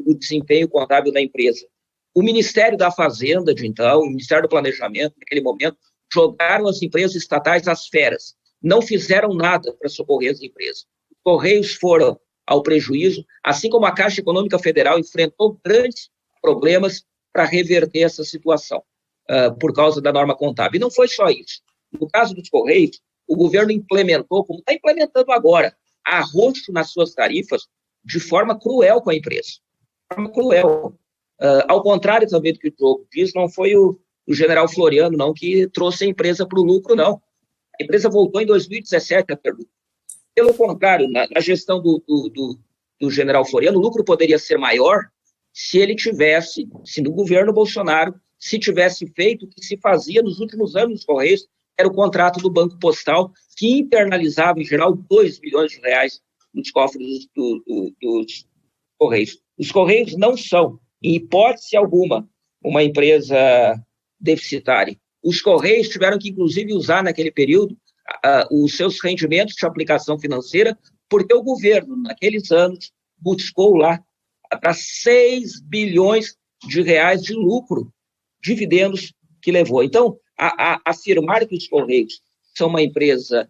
o desempenho contábil da empresa. O Ministério da Fazenda, de então, o Ministério do Planejamento, naquele momento, jogaram as empresas estatais às feras. Não fizeram nada para socorrer as empresas. Os Correios foram ao prejuízo, assim como a Caixa Econômica Federal enfrentou grandes problemas para reverter essa situação, por causa da norma contábil. E não foi só isso. No caso dos Correios, o governo implementou, como está implementando agora, arroxo nas suas tarifas de forma cruel com a empresa. De forma cruel. Ao contrário também do que o Diogo diz, não foi o general Floriano, não, que trouxe a empresa para o lucro, não. A empresa voltou em 2017 a ter lucro. Pelo contrário, na gestão do general Floriano, o lucro poderia ser maior se no governo Bolsonaro, se tivesse feito o que se fazia nos últimos anos nos Correios, era o contrato do Banco Postal, que internalizava, em geral, 2 bilhões de reais nos cofres dos Correios. Os Correios não são, em hipótese alguma, uma empresa deficitária. Os Correios tiveram que, inclusive, usar naquele período os seus rendimentos de aplicação financeira, porque o governo, naqueles anos, buscou lá para 6 bilhões de reais de lucro, dividendos que levou. Então, afirmar que os Correios são uma empresa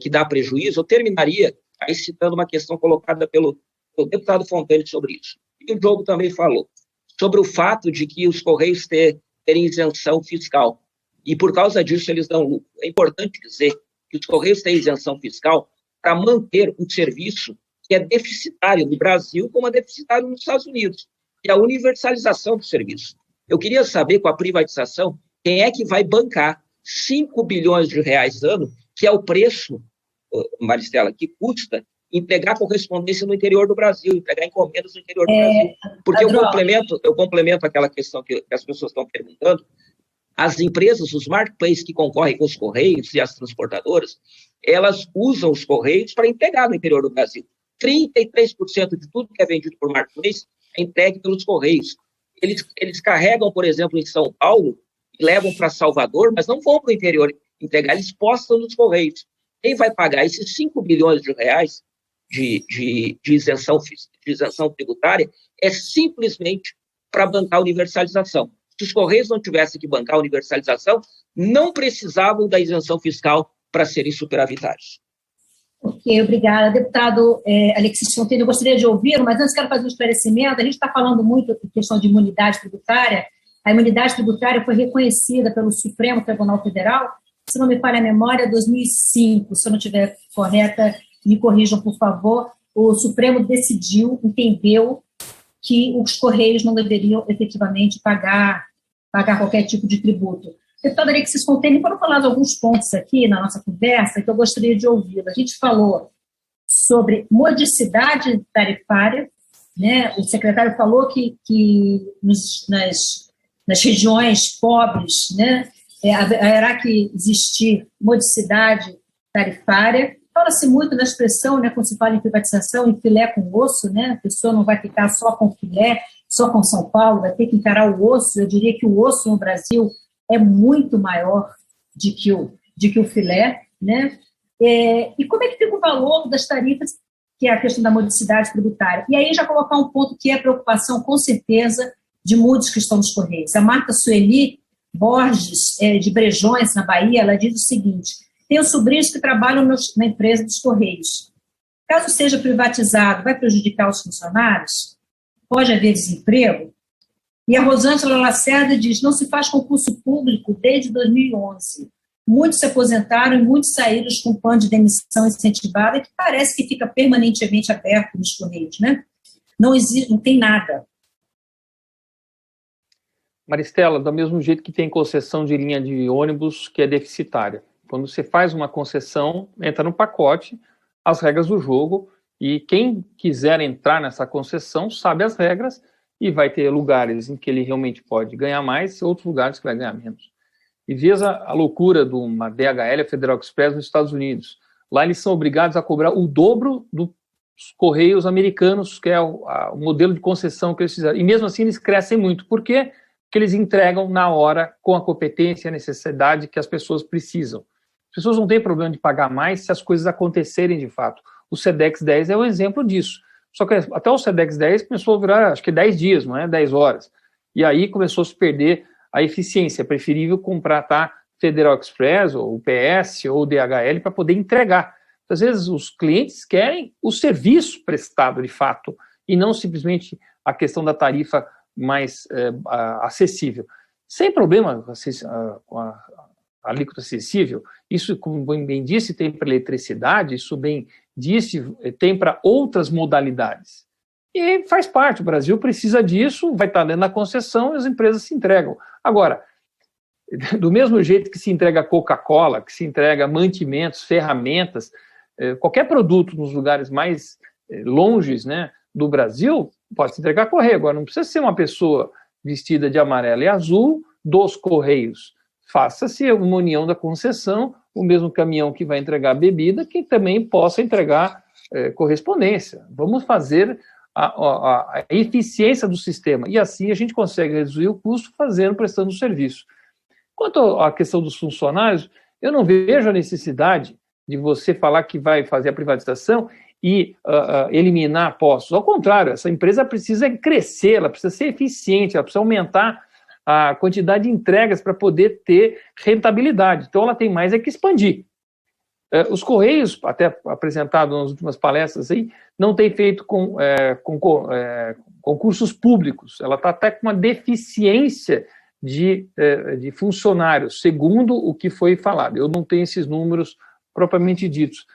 que dá prejuízo, eu terminaria aí citando uma questão colocada pelo deputado Fontaine sobre isso. E o Diogo também falou sobre o fato de que os Correios terem isenção fiscal, e por causa disso eles dão lucro. É importante dizer que os Correios têm isenção fiscal para manter um serviço que é deficitário no Brasil, como é deficitário nos Estados Unidos, que é a universalização do serviço. Eu queria saber, com a privatização, quem é que vai bancar 5 bilhões de reais ano, que é o preço, Maristela, que custa entregar correspondência no interior do Brasil, entregar encomendas no interior do Brasil. Porque eu complemento aquela questão que as pessoas estão perguntando. As empresas, os marketplaces que concorrem com os Correios e as transportadoras, elas usam os Correios para entregar no interior do Brasil. 33% de tudo que é vendido por marketplace é entregue pelos Correios. Eles carregam, por exemplo, em São Paulo, e levam para Salvador, mas não vão para o interior entregar, eles postam nos Correios. Quem vai pagar esses 5 bilhões de reais de isenção tributária é simplesmente para bancar a universalização. Se os Correios não tivessem que bancar a universalização, não precisavam da isenção fiscal para serem superavitários. Ok, obrigada. Deputado Alexis Fontaine, eu gostaria de ouvir, mas antes quero fazer um esclarecimento. A gente está falando muito em questão de imunidade tributária. A imunidade tributária foi reconhecida pelo Supremo Tribunal Federal, se não me falha a memória, 2005. Se eu não estiver correta, me corrijam, por favor. O Supremo decidiu, entendeu que os Correios não deveriam efetivamente pagar qualquer tipo de tributo. Deputado Alexis Fontaine, foram falados alguns pontos aqui na nossa conversa que eu gostaria de ouvir. A gente falou sobre modicidade tarifária, né? O secretário falou que nas regiões pobres, né, haverá que existir modicidade tarifária. Fala-se muito na expressão, né, quando se fala em privatização, em filé com osso, né? A pessoa não vai ficar só com filé, só com São Paulo, vai ter que encarar o osso. Eu diria que o osso no Brasil é muito maior do que o filé, né? E como é que fica o valor das tarifas, que é a questão da modicidade tributária? E aí já colocar um ponto que é a preocupação, com certeza, de muitos que estão nos Correios. A Marta Sueli Borges, de Brejões, na Bahia, ela diz o seguinte: tenho sobrinhos que trabalham na empresa dos Correios. Caso seja privatizado, vai prejudicar os funcionários? Pode haver desemprego? E a Rosângela Lacerda diz: não se faz concurso público desde 2011. Muitos se aposentaram e muitos saíram com plano de demissão incentivada, que parece que fica permanentemente aberto nos Correios, né? não existe, não tem nada. Maristela, do mesmo jeito que tem concessão de linha de ônibus que é deficitária. Quando você faz uma concessão, entra no pacote as regras do jogo, e quem quiser entrar nessa concessão sabe as regras, e vai ter lugares em que ele realmente pode ganhar mais e outros lugares que vai ganhar menos. E veja a loucura de uma DHL, a Federal Express, nos Estados Unidos. Lá eles são obrigados a cobrar o dobro dos Correios americanos, que é o modelo de concessão que eles fizeram. E mesmo assim eles crescem muito. Por quê? Porque eles entregam na hora, com a competência e a necessidade que as pessoas precisam. As pessoas não têm problema de pagar mais se as coisas acontecerem de fato. O Sedex 10 é um exemplo disso. Só que até o Sedex 10 começou a virar, acho que 10 dias, não é? 10 horas. E aí começou a se perder a eficiência. É preferível contratar Federal Express, ou UPS, ou DHL, para poder entregar. Às vezes os clientes querem o serviço prestado de fato, e não simplesmente a questão da tarifa mais acessível. Sem problema com a alíquota acessível, isso, como bem disse, tem para eletricidade, isso bem disse, tem para outras modalidades. E faz parte, o Brasil precisa disso, vai estar dentro da concessão e as empresas se entregam. Agora, do mesmo jeito que se entrega Coca-Cola, que se entrega mantimentos, ferramentas, qualquer produto nos lugares mais longes, né, do Brasil, pode se entregar correio. Agora, não precisa ser uma pessoa vestida de amarelo e azul dos Correios. Faça-se uma união da concessão, o mesmo caminhão que vai entregar bebida, que também possa entregar correspondência. Vamos fazer a eficiência do sistema, e assim a gente consegue reduzir o custo prestando o serviço. Quanto à questão dos funcionários, eu não vejo a necessidade de você falar que vai fazer a privatização e eliminar postos. Ao contrário, essa empresa precisa crescer, ela precisa ser eficiente, ela precisa aumentar a quantidade de entregas para poder ter rentabilidade. Então, ela tem mais que expandir. Os Correios, até apresentado nas últimas palestras, aí, não tem feito concursos públicos. Ela está até com uma deficiência de funcionários, segundo o que foi falado. Eu não tenho esses números propriamente ditos,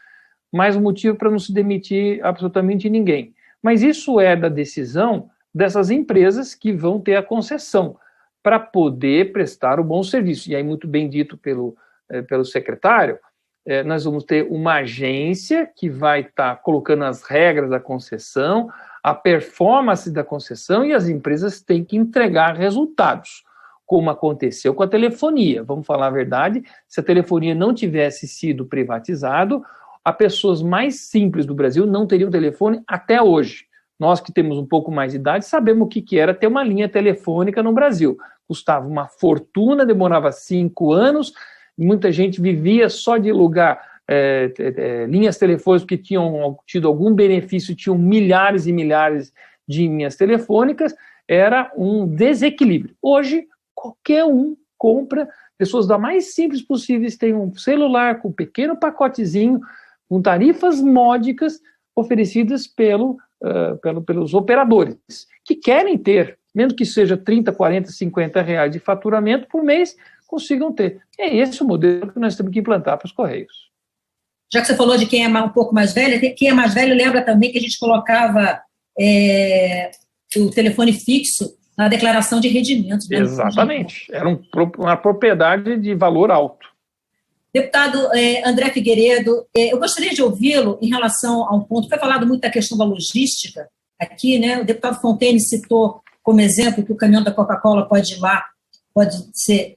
mas o motivo para não se demitir absolutamente ninguém. Mas isso é da decisão dessas empresas que vão ter a concessão para poder prestar o bom serviço. E aí, muito bem dito pelo secretário, nós vamos ter uma agência que vai estar colocando as regras da concessão, a performance da concessão, e as empresas têm que entregar resultados, como aconteceu com a telefonia. Vamos falar a verdade, se a telefonia não tivesse sido privatizado, as pessoas mais simples do Brasil não teriam telefone até hoje. Nós que temos um pouco mais de idade sabemos o que era ter uma linha telefônica no Brasil. Custava uma fortuna, demorava 5 anos, muita gente vivia só de alugar linhas telefônicas que tinham tido algum benefício, tinham milhares e milhares de linhas telefônicas, era um desequilíbrio. Hoje, qualquer um compra, pessoas da mais simples possíveis têm um celular com um pequeno pacotezinho, com tarifas módicas oferecidas pelos operadores, que querem ter, mesmo que seja 30, 40, 50 reais de faturamento por mês, consigam ter. É esse o modelo que nós temos que implantar para os Correios. Já que você falou de quem é um pouco mais velho, quem é mais velho lembra também que a gente colocava o telefone fixo na declaração de rendimentos. Né? Exatamente. Era uma propriedade de valor alto. Deputado André Figueiredo, eu gostaria de ouvi-lo em relação a um ponto. Foi falado muito da questão da logística aqui, né? O deputado Fontaine citou como exemplo que o caminhão da Coca-Cola pode ir lá,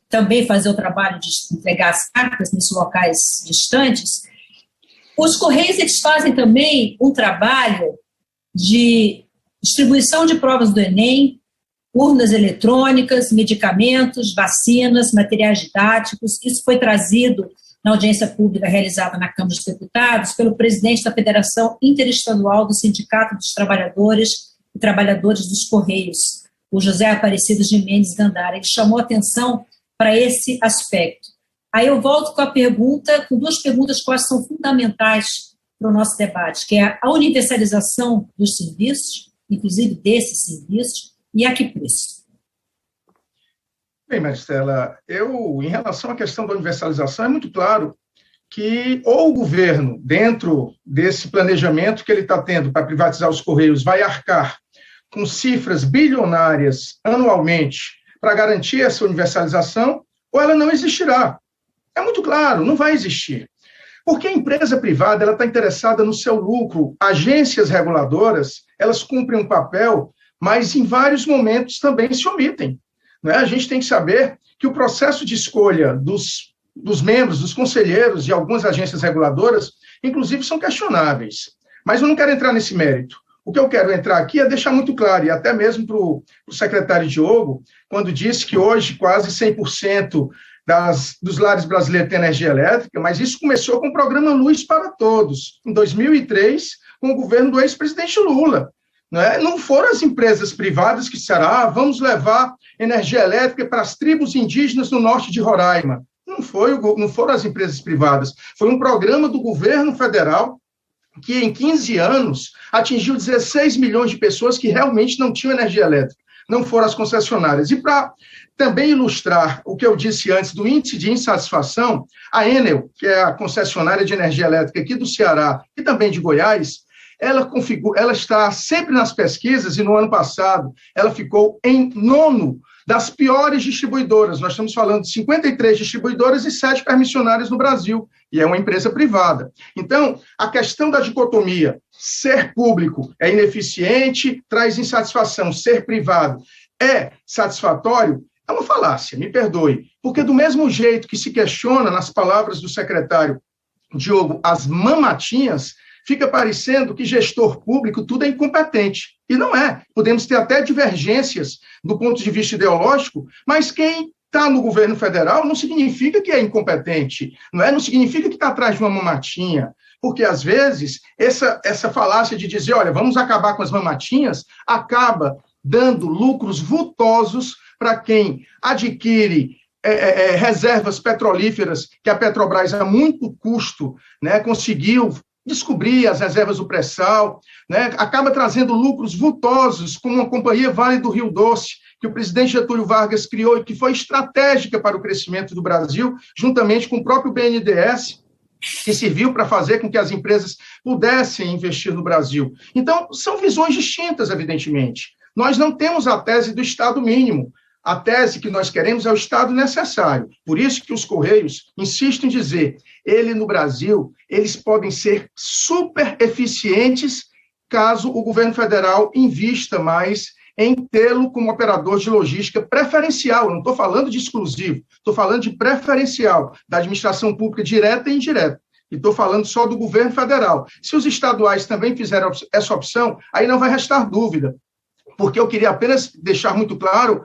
também fazer o trabalho de entregar as cartas nesses locais distantes. Os Correios, eles fazem também um trabalho de distribuição de provas do Enem, urnas eletrônicas, medicamentos, vacinas, materiais didáticos. Isso foi trazido na audiência pública realizada na Câmara dos Deputados pelo presidente da Federação Interestadual do Sindicato dos Trabalhadores e Trabalhadoras dos Correios, o José Aparecido de Mendes Gandara. Ele chamou atenção para esse aspecto. Aí eu volto com duas perguntas que são fundamentais para o nosso debate, que é a universalização dos serviços, inclusive desses serviços, e a que preço? Bem, Maristela, em relação à questão da universalização, é muito claro que ou o governo, dentro desse planejamento que ele está tendo para privatizar os Correios, vai arcar com cifras bilionárias anualmente para garantir essa universalização, ou ela não existirá. É muito claro, não vai existir. Porque a empresa privada ela está interessada no seu lucro. Agências reguladoras, elas cumprem um papel, mas em vários momentos também se omitem. Né? A gente tem que saber que o processo de escolha dos membros, dos conselheiros de algumas agências reguladoras, inclusive, são questionáveis. Mas eu não quero entrar nesse mérito. O que eu quero entrar aqui é deixar muito claro, e até mesmo para o secretário Diogo, quando disse que hoje quase 100% dos lares brasileiros têm energia elétrica, mas isso começou com o programa Luz para Todos, em 2003, com o governo do ex-presidente Lula. Não foram as empresas privadas que disseram, vamos levar energia elétrica para as tribos indígenas no norte de Roraima. Não foram as empresas privadas, foi um programa do governo federal que em 15 anos atingiu 16 milhões de pessoas que realmente não tinham energia elétrica, não foram as concessionárias. E para também ilustrar o que eu disse antes do índice de insatisfação, a Enel, que é a concessionária de energia elétrica aqui do Ceará e também de Goiás, ela está sempre nas pesquisas, e no ano passado ela ficou em 9º das piores distribuidoras. Nós estamos falando de 53 distribuidoras e 7 permissionárias no Brasil, e é uma empresa privada. Então, a questão da dicotomia, ser público é ineficiente, traz insatisfação, ser privado é satisfatório, é uma falácia, me perdoe, porque do mesmo jeito que se questiona, nas palavras do secretário Diogo, as mamatinhas, fica parecendo que gestor público tudo é incompetente. E não é. Podemos ter até divergências do ponto de vista ideológico, mas quem está no governo federal não significa que é incompetente, não significa que está atrás de uma mamatinha, porque, às vezes, essa falácia de dizer, olha, vamos acabar com as mamatinhas, acaba dando lucros vultosos para quem adquire reservas petrolíferas que a Petrobras, a muito custo, conseguiu descobrir as reservas do pré-sal, acaba trazendo lucros vultosos, como a Companhia Vale do Rio Doce, que o presidente Getúlio Vargas criou e que foi estratégica para o crescimento do Brasil, juntamente com o próprio BNDES, que serviu para fazer com que as empresas pudessem investir no Brasil. Então, são visões distintas, evidentemente. Nós não temos a tese do Estado mínimo. A tese que nós queremos é o Estado necessário. Por isso que os Correios insistem em dizer, no Brasil, eles podem ser super eficientes caso o governo federal invista mais em tê-lo como operador de logística preferencial. Eu não estou falando de exclusivo, estou falando de preferencial, da administração pública direta e indireta. E estou falando só do governo federal. Se os estaduais também fizerem essa opção, aí não vai restar dúvida. Porque eu queria apenas deixar muito claro,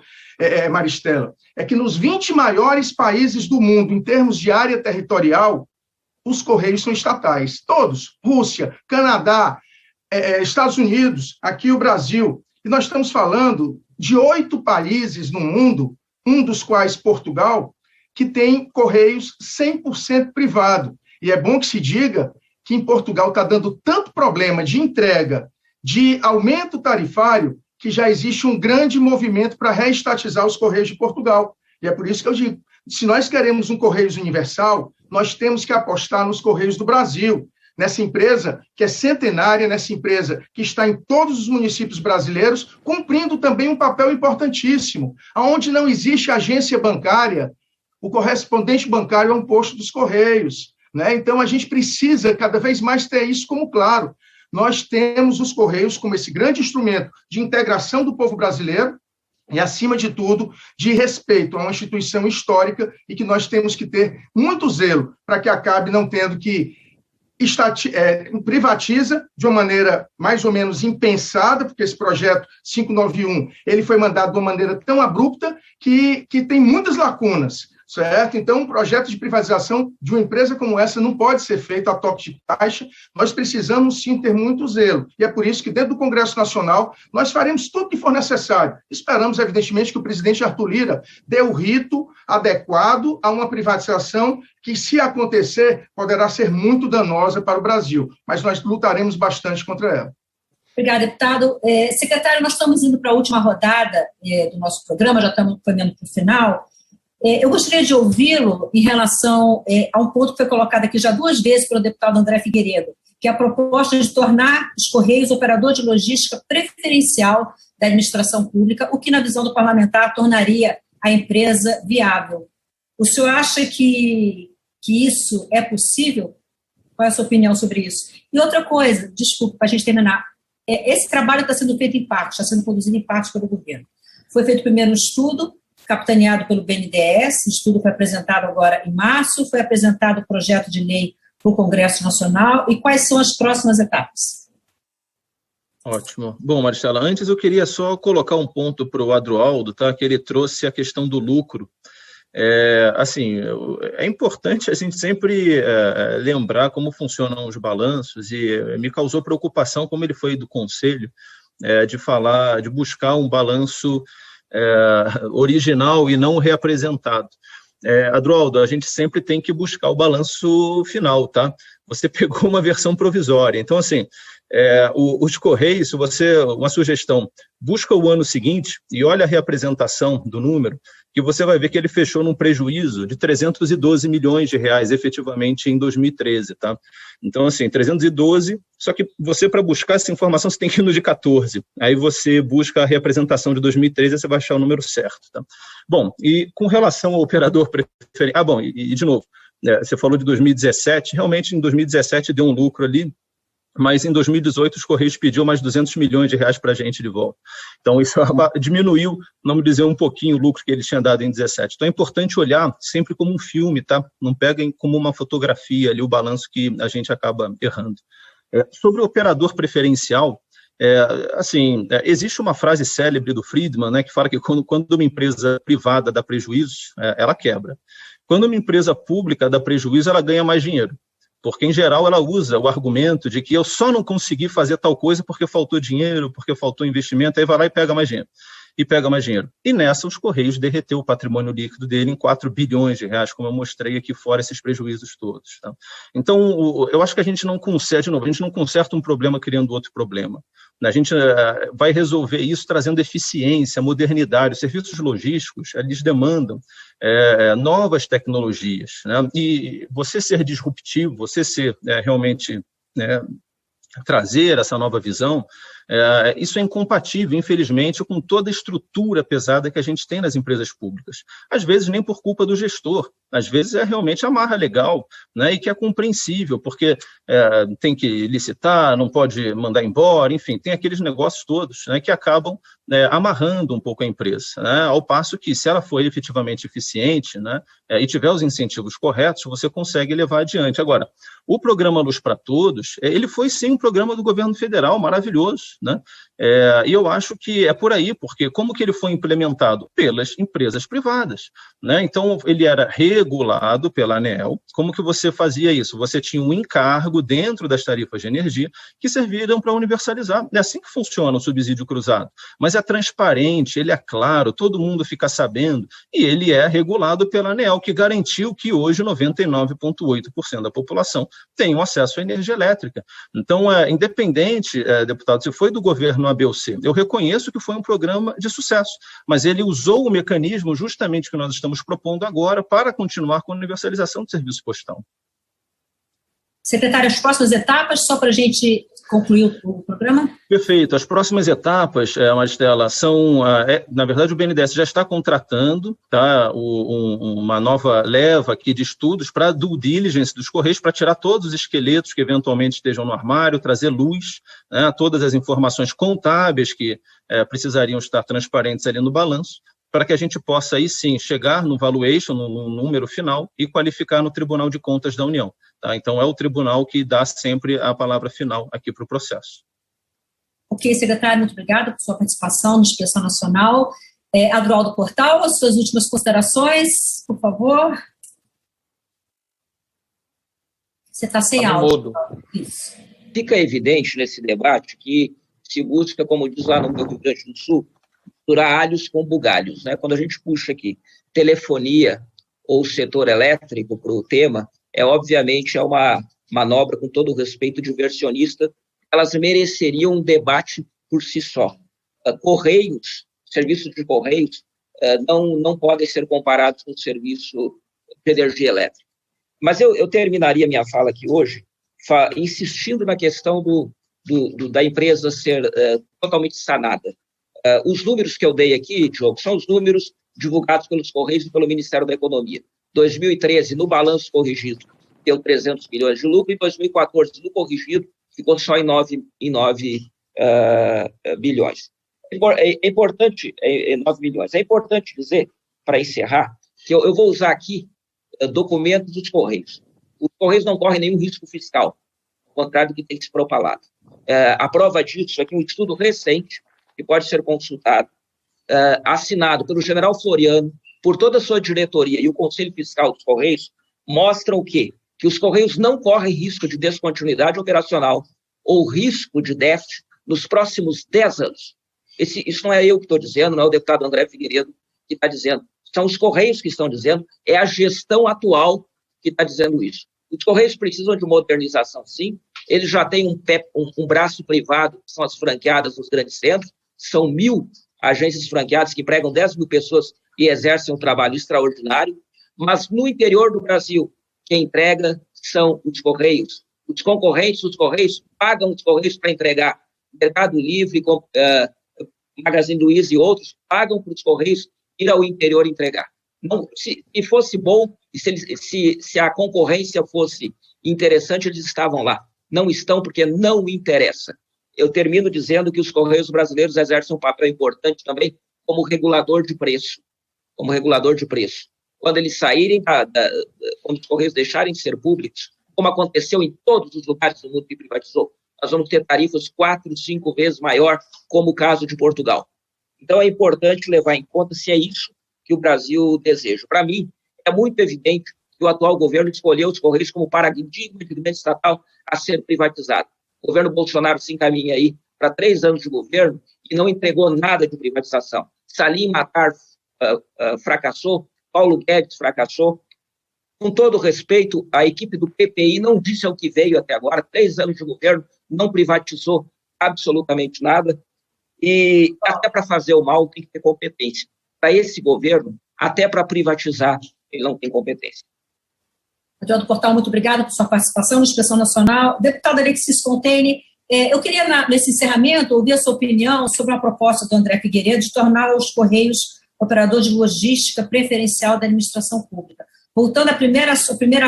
Maristela, é que nos 20 maiores países do mundo, em termos de área territorial, os Correios são estatais. Todos. Rússia, Canadá, Estados Unidos, aqui o Brasil. E nós estamos falando de 8 países no mundo, um dos quais Portugal, que tem Correios 100% privado. E é bom que se diga que em Portugal está dando tanto problema de entrega, de aumento tarifário, que já existe um grande movimento para reestatizar os Correios de Portugal. E é por isso que eu digo, se nós queremos um Correios universal, nós temos que apostar nos Correios do Brasil, nessa empresa que é centenária, nessa empresa que está em todos os municípios brasileiros, cumprindo também um papel importantíssimo. Onde não existe agência bancária, o correspondente bancário é um posto dos Correios. Então, a gente precisa cada vez mais ter isso como claro. Nós temos os Correios como esse grande instrumento de integração do povo brasileiro e, acima de tudo, de respeito a uma instituição histórica e que nós temos que ter muito zelo para que acabe não tendo que privatiza de uma maneira mais ou menos impensada, porque esse projeto 591 ele foi mandado de uma maneira tão abrupta que tem muitas lacunas. Certo? Então, um projeto de privatização de uma empresa como essa não pode ser feito a toque de caixa, nós precisamos sim ter muito zelo, e é por isso que dentro do Congresso Nacional nós faremos tudo o que for necessário. Esperamos, evidentemente, que o presidente Arthur Lira dê o rito adequado a uma privatização que, se acontecer, poderá ser muito danosa para o Brasil, mas nós lutaremos bastante contra ela. Obrigada, deputado. Secretário, nós estamos indo para a última rodada do nosso programa, já estamos caminhando para o final. Eu gostaria de ouvi-lo em relação a um ponto que foi colocado aqui já 2 vezes pelo deputado André Figueiredo, que é a proposta de tornar os Correios operador de logística preferencial da administração pública, o que, na visão do parlamentar, tornaria a empresa viável. O senhor acha que isso é possível? Qual é a sua opinião sobre isso? E outra coisa, desculpa, para a gente terminar, esse trabalho está sendo feito em parte, está sendo produzido em parte pelo governo. Foi feito primeiro um estudo, capitaneado pelo BNDES, o estudo foi apresentado agora em março, foi apresentado o projeto de lei para o Congresso Nacional, e quais são as próximas etapas? Ótimo. Bom, Maristela, antes eu queria só colocar um ponto para o Adroaldo, tá? Que ele trouxe a questão do lucro. É importante a gente sempre lembrar como funcionam os balanços, e me causou preocupação como ele foi do Conselho, de buscar um balanço original e não reapresentado. Adroaldo, a gente sempre tem que buscar o balanço final, tá? Você pegou uma versão provisória, então, assim, os Correios, se você, uma sugestão, busca o ano seguinte e olha a reapresentação do número, que você vai ver que ele fechou num prejuízo de 312 milhões de reais, efetivamente, em 2013, tá? Então, assim, 312, só que você, para buscar essa informação, você tem que ir no de 14, aí você busca a reapresentação de 2013 e você vai achar o número certo, tá? Bom, e com relação ao operador preferencial, de novo, você falou de 2017, realmente em 2017 deu um lucro ali, mas em 2018 os Correios pediu mais 200 milhões de reais para a gente de volta. Então isso diminuiu, vamos dizer, um pouquinho o lucro que ele tinha dado em 2017. Então é importante olhar sempre como um filme, tá? Não peguem como uma fotografia ali o balanço que a gente acaba errando. Sobre o operador preferencial, existe uma frase célebre do Friedman, né, que fala que quando uma empresa privada dá prejuízo, ela quebra. Quando uma empresa pública dá prejuízo, ela ganha mais dinheiro. Porque, em geral, ela usa o argumento de que eu só não consegui fazer tal coisa porque faltou dinheiro, porque faltou investimento, aí vai lá e pega mais dinheiro. E nessa, os Correios derreteu o patrimônio líquido dele em 4 bilhões de reais, como eu mostrei aqui fora esses prejuízos todos. Tá? Então, eu acho que a gente não conserta um problema criando outro problema. A gente vai resolver isso trazendo eficiência, modernidade. Os serviços logísticos, eles demandam novas tecnologias, né? E você ser disruptivo, você ser realmente trazer essa nova visão, isso é incompatível, infelizmente, com toda a estrutura pesada que a gente tem nas empresas públicas. Às vezes nem por culpa do gestor, às vezes é realmente a marra legal, né, e que é compreensível, porque tem que licitar, não pode mandar embora, enfim, tem aqueles negócios todos, né, que acabam amarrando um pouco a empresa, né, ao passo que, se ela for efetivamente eficiente, né, e tiver os incentivos corretos, você consegue levar adiante. Agora, o programa Luz para Todos, ele foi sim um programa do governo federal maravilhoso, né? E eu acho que é por aí, porque como que ele foi implementado? Pelas empresas privadas, né? Então, ele era regulado pela ANEEL. Como que você fazia isso? Você tinha um encargo dentro das tarifas de energia que serviram para universalizar. É assim que funciona o subsídio cruzado. Mas é transparente, ele é claro, todo mundo fica sabendo, e ele é regulado pela ANEEL, que garantiu que hoje 99,8% da população tem acesso à energia elétrica. Então, independente, deputado, se foi do governo A, B ou C, eu reconheço que foi um programa de sucesso, mas ele usou o mecanismo justamente que nós estamos propondo agora para continuar com a universalização do serviço postal. Secretário, as próximas etapas, só para a gente concluir o programa? Perfeito. As próximas etapas, Maristela, são, na verdade, o BNDES já está contratando, tá, uma nova leva aqui de estudos para due diligence dos Correios, para tirar todos os esqueletos que eventualmente estejam no armário, trazer luz, né, todas as informações contábeis que precisariam estar transparentes ali no balanço, para que a gente possa, aí sim, chegar no valuation, no número final, e qualificar no Tribunal de Contas da União. Tá? Então, é o tribunal que dá sempre a palavra final aqui para o processo. Ok, secretário, muito obrigada por sua participação no Inspeção Nacional. Adroaldo Portal, as suas últimas considerações, por favor. Você está sem áudio. Isso. Fica evidente nesse debate que se busca, como diz lá no Rio Grande do Sul, misturar alhos com bugalhos, né? Quando a gente puxa aqui telefonia ou setor elétrico para o tema, obviamente uma manobra, com todo o respeito, diversionista. Elas mereceriam um debate por si só. Correios, serviços de Correios, não podem ser comparados com o serviço de energia elétrica. Mas eu terminaria minha fala aqui hoje insistindo na questão da empresa ser totalmente sanada. Os números que eu dei aqui, Diogo, são os números divulgados pelos Correios e pelo Ministério da Economia. 2013, no balanço corrigido, deu 300 milhões de lucro, e 2014, no corrigido, ficou só em 9 bilhões. É importante, 9 milhões. É importante dizer, para encerrar, que eu vou usar aqui documentos dos Correios. Os Correios não correm nenhum risco fiscal, ao contrário do que tem se propalado. A prova disso é que um estudo recente, que pode ser consultado, assinado pelo general Floriano, por toda a sua diretoria e o Conselho Fiscal dos Correios, mostram o quê? Que os Correios não correm risco de descontinuidade operacional ou risco de déficit nos próximos 10 anos. Isso não é eu que estou dizendo, não é o deputado André Figueiredo que está dizendo, são os Correios que estão dizendo, é a gestão atual que está dizendo isso. Os Correios precisam de modernização, sim, eles já têm um braço privado, que são as franqueadas nos grandes centros, são 1.000 agências franqueadas que empregam 10 mil pessoas e exercem um trabalho extraordinário, mas no interior do Brasil, quem entrega são os Correios. Os concorrentes dos Correios pagam os Correios para entregar. Mercado Livre, Magazine Luiza e outros pagam para os Correios ir ao interior entregar. Não, se fosse bom, e se a concorrência fosse interessante, eles estavam lá. Não estão porque não interessa. Eu termino dizendo que os Correios brasileiros exercem um papel importante também como regulador de preço. Como regulador de preço. Quando eles saírem, quando os Correios deixarem de ser públicos, como aconteceu em todos os lugares do mundo que privatizou, nós vamos ter tarifas 4, 5 vezes maior, como o caso de Portugal. Então, é importante levar em conta se é isso que o Brasil deseja. Para mim, é muito evidente que o atual governo escolheu os Correios como paradigma de grande estatal a ser privatizado. O governo Bolsonaro se encaminha aí para 3 anos de governo e não entregou nada de privatização. Salim Matar fracassou, Paulo Guedes fracassou. Com todo respeito, a equipe do PPI não disse ao que veio até agora, 3 anos de governo, não privatizou absolutamente nada, e até para fazer o mal tem que ter competência. Para esse governo, até para privatizar, ele não tem competência. Adriano Portal, muito obrigada por sua participação na Expressão Nacional. Deputado Alexis Fontaine, eu queria, nesse encerramento, ouvir a sua opinião sobre a proposta do André Figueiredo de tornar os Correios operador de logística preferencial da administração pública. Voltando à primeira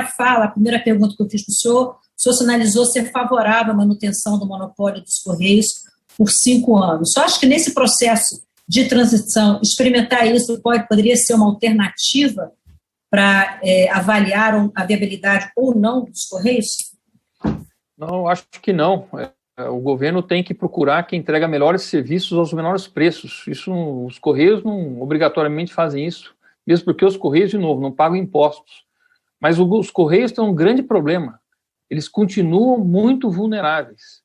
fala, a primeira pergunta que eu fiz para o senhor sinalizou ser favorável à manutenção do monopólio dos Correios por 5 anos. Só acho que nesse processo de transição, experimentar isso poderia ser uma alternativa para avaliar a viabilidade ou não dos Correios? Não, acho que não. O governo tem que procurar quem entrega melhores serviços aos menores preços. Os Correios não obrigatoriamente fazem isso, mesmo porque os Correios, de novo, não pagam impostos. Mas os Correios têm um grande problema. Eles continuam muito vulneráveis.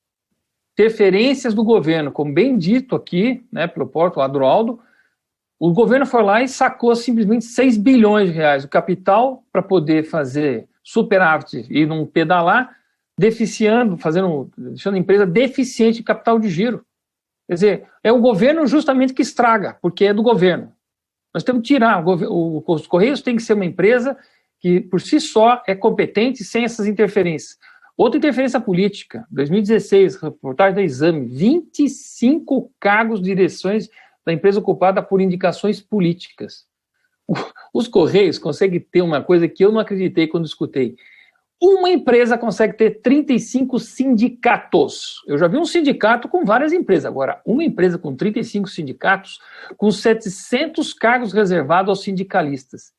Interferências do governo, como bem dito aqui, né, pelo Porto Adroaldo, o governo foi lá e sacou simplesmente 6 bilhões de reais, o capital para poder fazer superávit e não pedalar, deixando a empresa deficiente de capital de giro. Quer dizer, é o governo justamente que estraga, porque é do governo. Nós temos que tirar, os Correios tem que ser uma empresa que por si só é competente sem essas interferências. Outra interferência política, 2016, reportagem da Exame, 25 cargos de direções da empresa ocupada por indicações políticas. Os Correios conseguem ter uma coisa que eu não acreditei quando escutei. Uma empresa consegue ter 35 sindicatos. Eu já vi um sindicato com várias empresas. Agora, uma empresa com 35 sindicatos, com 700 cargos reservados aos sindicalistas.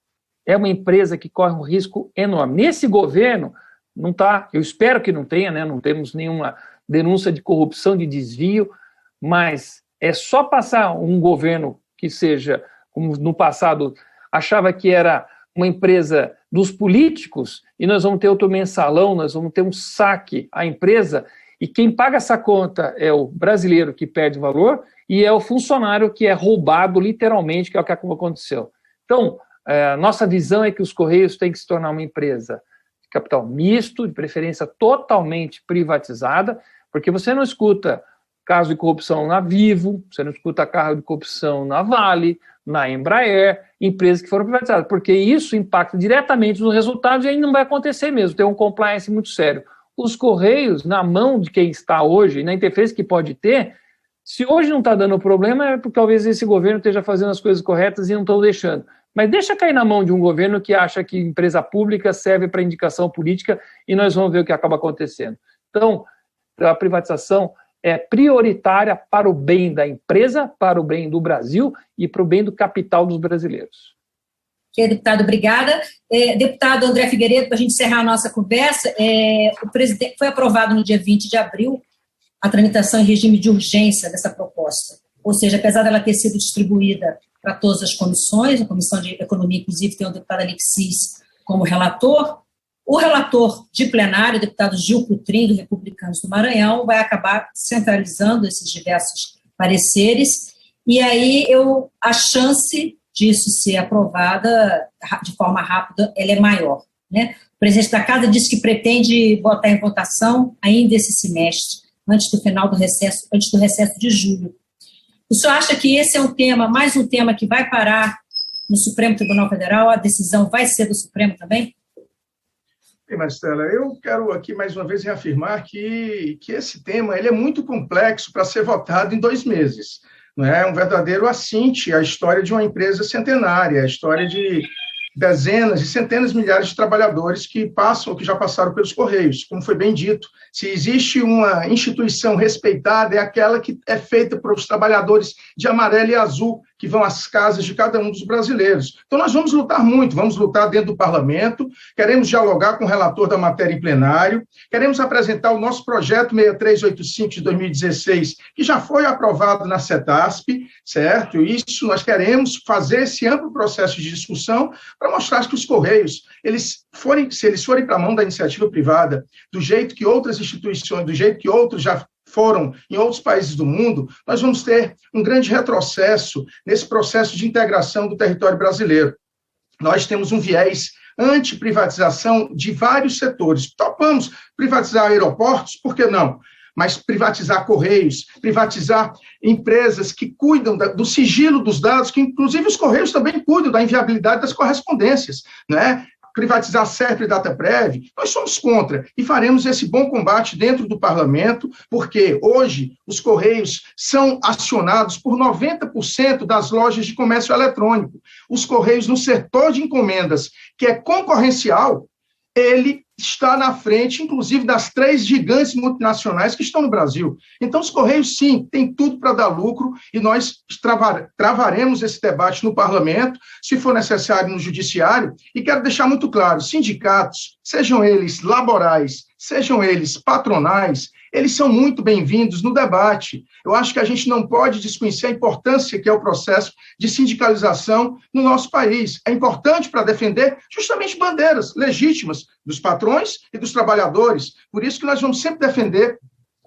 É uma empresa que corre um risco enorme. Nesse governo, não está, eu espero que não tenha, né? Não temos nenhuma denúncia de corrupção, de desvio, mas é só passar um governo que seja, como no passado, achava que era uma empresa dos políticos, e nós vamos ter outro mensalão, nós vamos ter um saque à empresa, e quem paga essa conta é o brasileiro que perde valor, e é o funcionário que é roubado literalmente, que é o que aconteceu. Então, nossa visão é que os Correios têm que se tornar uma empresa de capital misto, de preferência totalmente privatizada, porque você não escuta caso de corrupção na Vivo, você não escuta caso de corrupção na Vale, na Embraer, empresas que foram privatizadas, porque isso impacta diretamente nos resultados e aí não vai acontecer mesmo, tem um compliance muito sério. os Correios, na mão de quem está hoje, na interferência que pode ter, se hoje não está dando problema, é porque talvez esse governo esteja fazendo as coisas corretas e não estão deixando. Mas deixa cair na mão de um governo que acha que empresa pública serve para indicação política e nós vamos ver o que acaba acontecendo. Então, a privatização é prioritária para o bem da empresa, para o bem do Brasil e para o bem do capital dos brasileiros. Deputado, obrigada. Deputado André Figueiredo, para a gente encerrar a nossa conversa, o presidente foi aprovado no dia 20 de abril a tramitação em regime de urgência dessa proposta. Ou seja, apesar dela ter sido distribuída para todas as comissões, a Comissão de Economia, inclusive, tem o deputado Alexis como relator, o relator de plenário, o deputado Gil Cutrim, do Republicanos do Maranhão, vai acabar centralizando esses diversos pareceres, e aí a chance disso ser aprovada de forma rápida, ela é maior, né? O presidente da Casa disse que pretende botar em votação ainda esse semestre, antes do final do recesso, antes do recesso de julho. O senhor acha que esse é mais um tema que vai parar no Supremo Tribunal Federal? A decisão vai ser do Supremo também? Bem, Maristela, eu quero aqui mais uma vez reafirmar que esse tema ele é muito complexo para ser votado em 2 meses. Não é um verdadeiro assinte à história de uma empresa centenária, a história de dezenas e centenas de milhares de trabalhadores que já passaram pelos Correios. Como foi bem dito, se existe uma instituição respeitada, é aquela que é feita por os trabalhadores de amarelo e azul, que vão às casas de cada um dos brasileiros. Então, nós vamos lutar muito, vamos lutar dentro do parlamento, queremos dialogar com o relator da matéria em plenário, queremos apresentar o nosso projeto 6385 de 2016, que já foi aprovado na CETASP, certo? Isso, nós queremos fazer esse amplo processo de discussão para mostrar que os Correios, se eles forem para a mão da iniciativa privada, do jeito que outras instituições, do jeito que outros já foram em outros países do mundo, nós vamos ter um grande retrocesso nesse processo de integração do território brasileiro. Nós temos um viés anti-privatização de vários setores. Topamos privatizar aeroportos, por que não? Mas privatizar Correios, privatizar empresas que cuidam do sigilo dos dados, que inclusive os Correios também cuidam da inviabilidade das correspondências, né? Privatizar a Serpro e Dataprev, nós somos contra e faremos esse bom combate dentro do parlamento, porque hoje os Correios são acionados por 90% das lojas de comércio eletrônico. Os Correios no setor de encomendas, que é concorrencial, ele está na frente, inclusive, das 3 gigantes multinacionais que estão no Brasil. Então, os Correios, sim, têm tudo para dar lucro e nós travaremos esse debate no parlamento, se for necessário no judiciário, e quero deixar muito claro, sindicatos, sejam eles laborais, sejam eles patronais, eles são muito bem-vindos no debate. Eu acho que a gente não pode desconhecer a importância que é o processo de sindicalização no nosso país. É importante para defender justamente bandeiras legítimas dos patrões e dos trabalhadores. Por isso que nós vamos sempre defender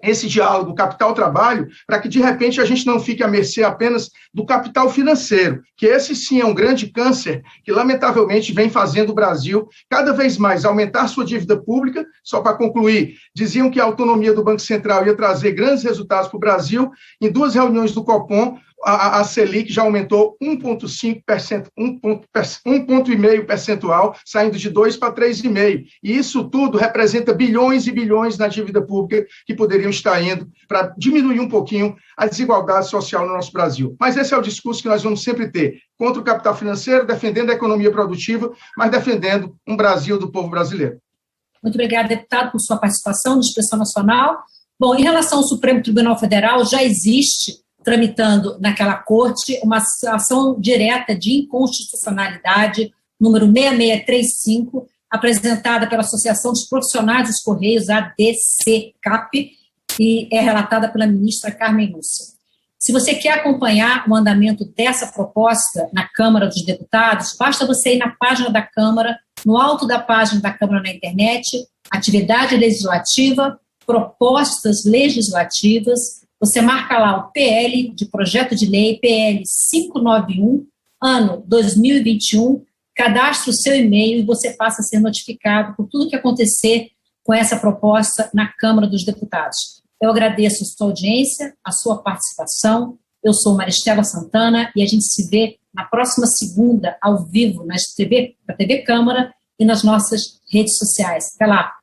esse diálogo capital-trabalho, para que, de repente, a gente não fique à mercê apenas do capital financeiro, que esse, sim, é um grande câncer que, lamentavelmente, vem fazendo o Brasil cada vez mais aumentar sua dívida pública. Só para concluir, diziam que a autonomia do Banco Central ia trazer grandes resultados para o Brasil. Em 2 reuniões do Copom, a Selic já aumentou 1,5%, 1,5 percentual, saindo de 2 para 3,5%. E isso tudo representa bilhões e bilhões na dívida pública que poderiam estar indo para diminuir um pouquinho a desigualdade social no nosso Brasil. Mas esse é o discurso que nós vamos sempre ter, contra o capital financeiro, defendendo a economia produtiva, mas defendendo um Brasil do povo brasileiro. Muito obrigada, deputado, por sua participação no Expressão Nacional. Bom, em relação ao Supremo Tribunal Federal, já existe tramitando naquela corte uma ação direta de inconstitucionalidade, número 6635, apresentada pela Associação dos Profissionais dos Correios, ADCCAP, e é relatada pela ministra Carmen Lúcia. Se você quer acompanhar o andamento dessa proposta na Câmara dos Deputados, basta você ir na página da Câmara, no alto da página da Câmara na internet, atividade legislativa, propostas legislativas. Você marca lá o PL de projeto de lei, PL 591, ano 2021, cadastra o seu e-mail e você passa a ser notificado por tudo que acontecer com essa proposta na Câmara dos Deputados. Eu agradeço a sua audiência, a sua participação. Eu sou Maristela Santana e a gente se vê na próxima segunda, ao vivo, na TV Câmara e nas nossas redes sociais. Até lá!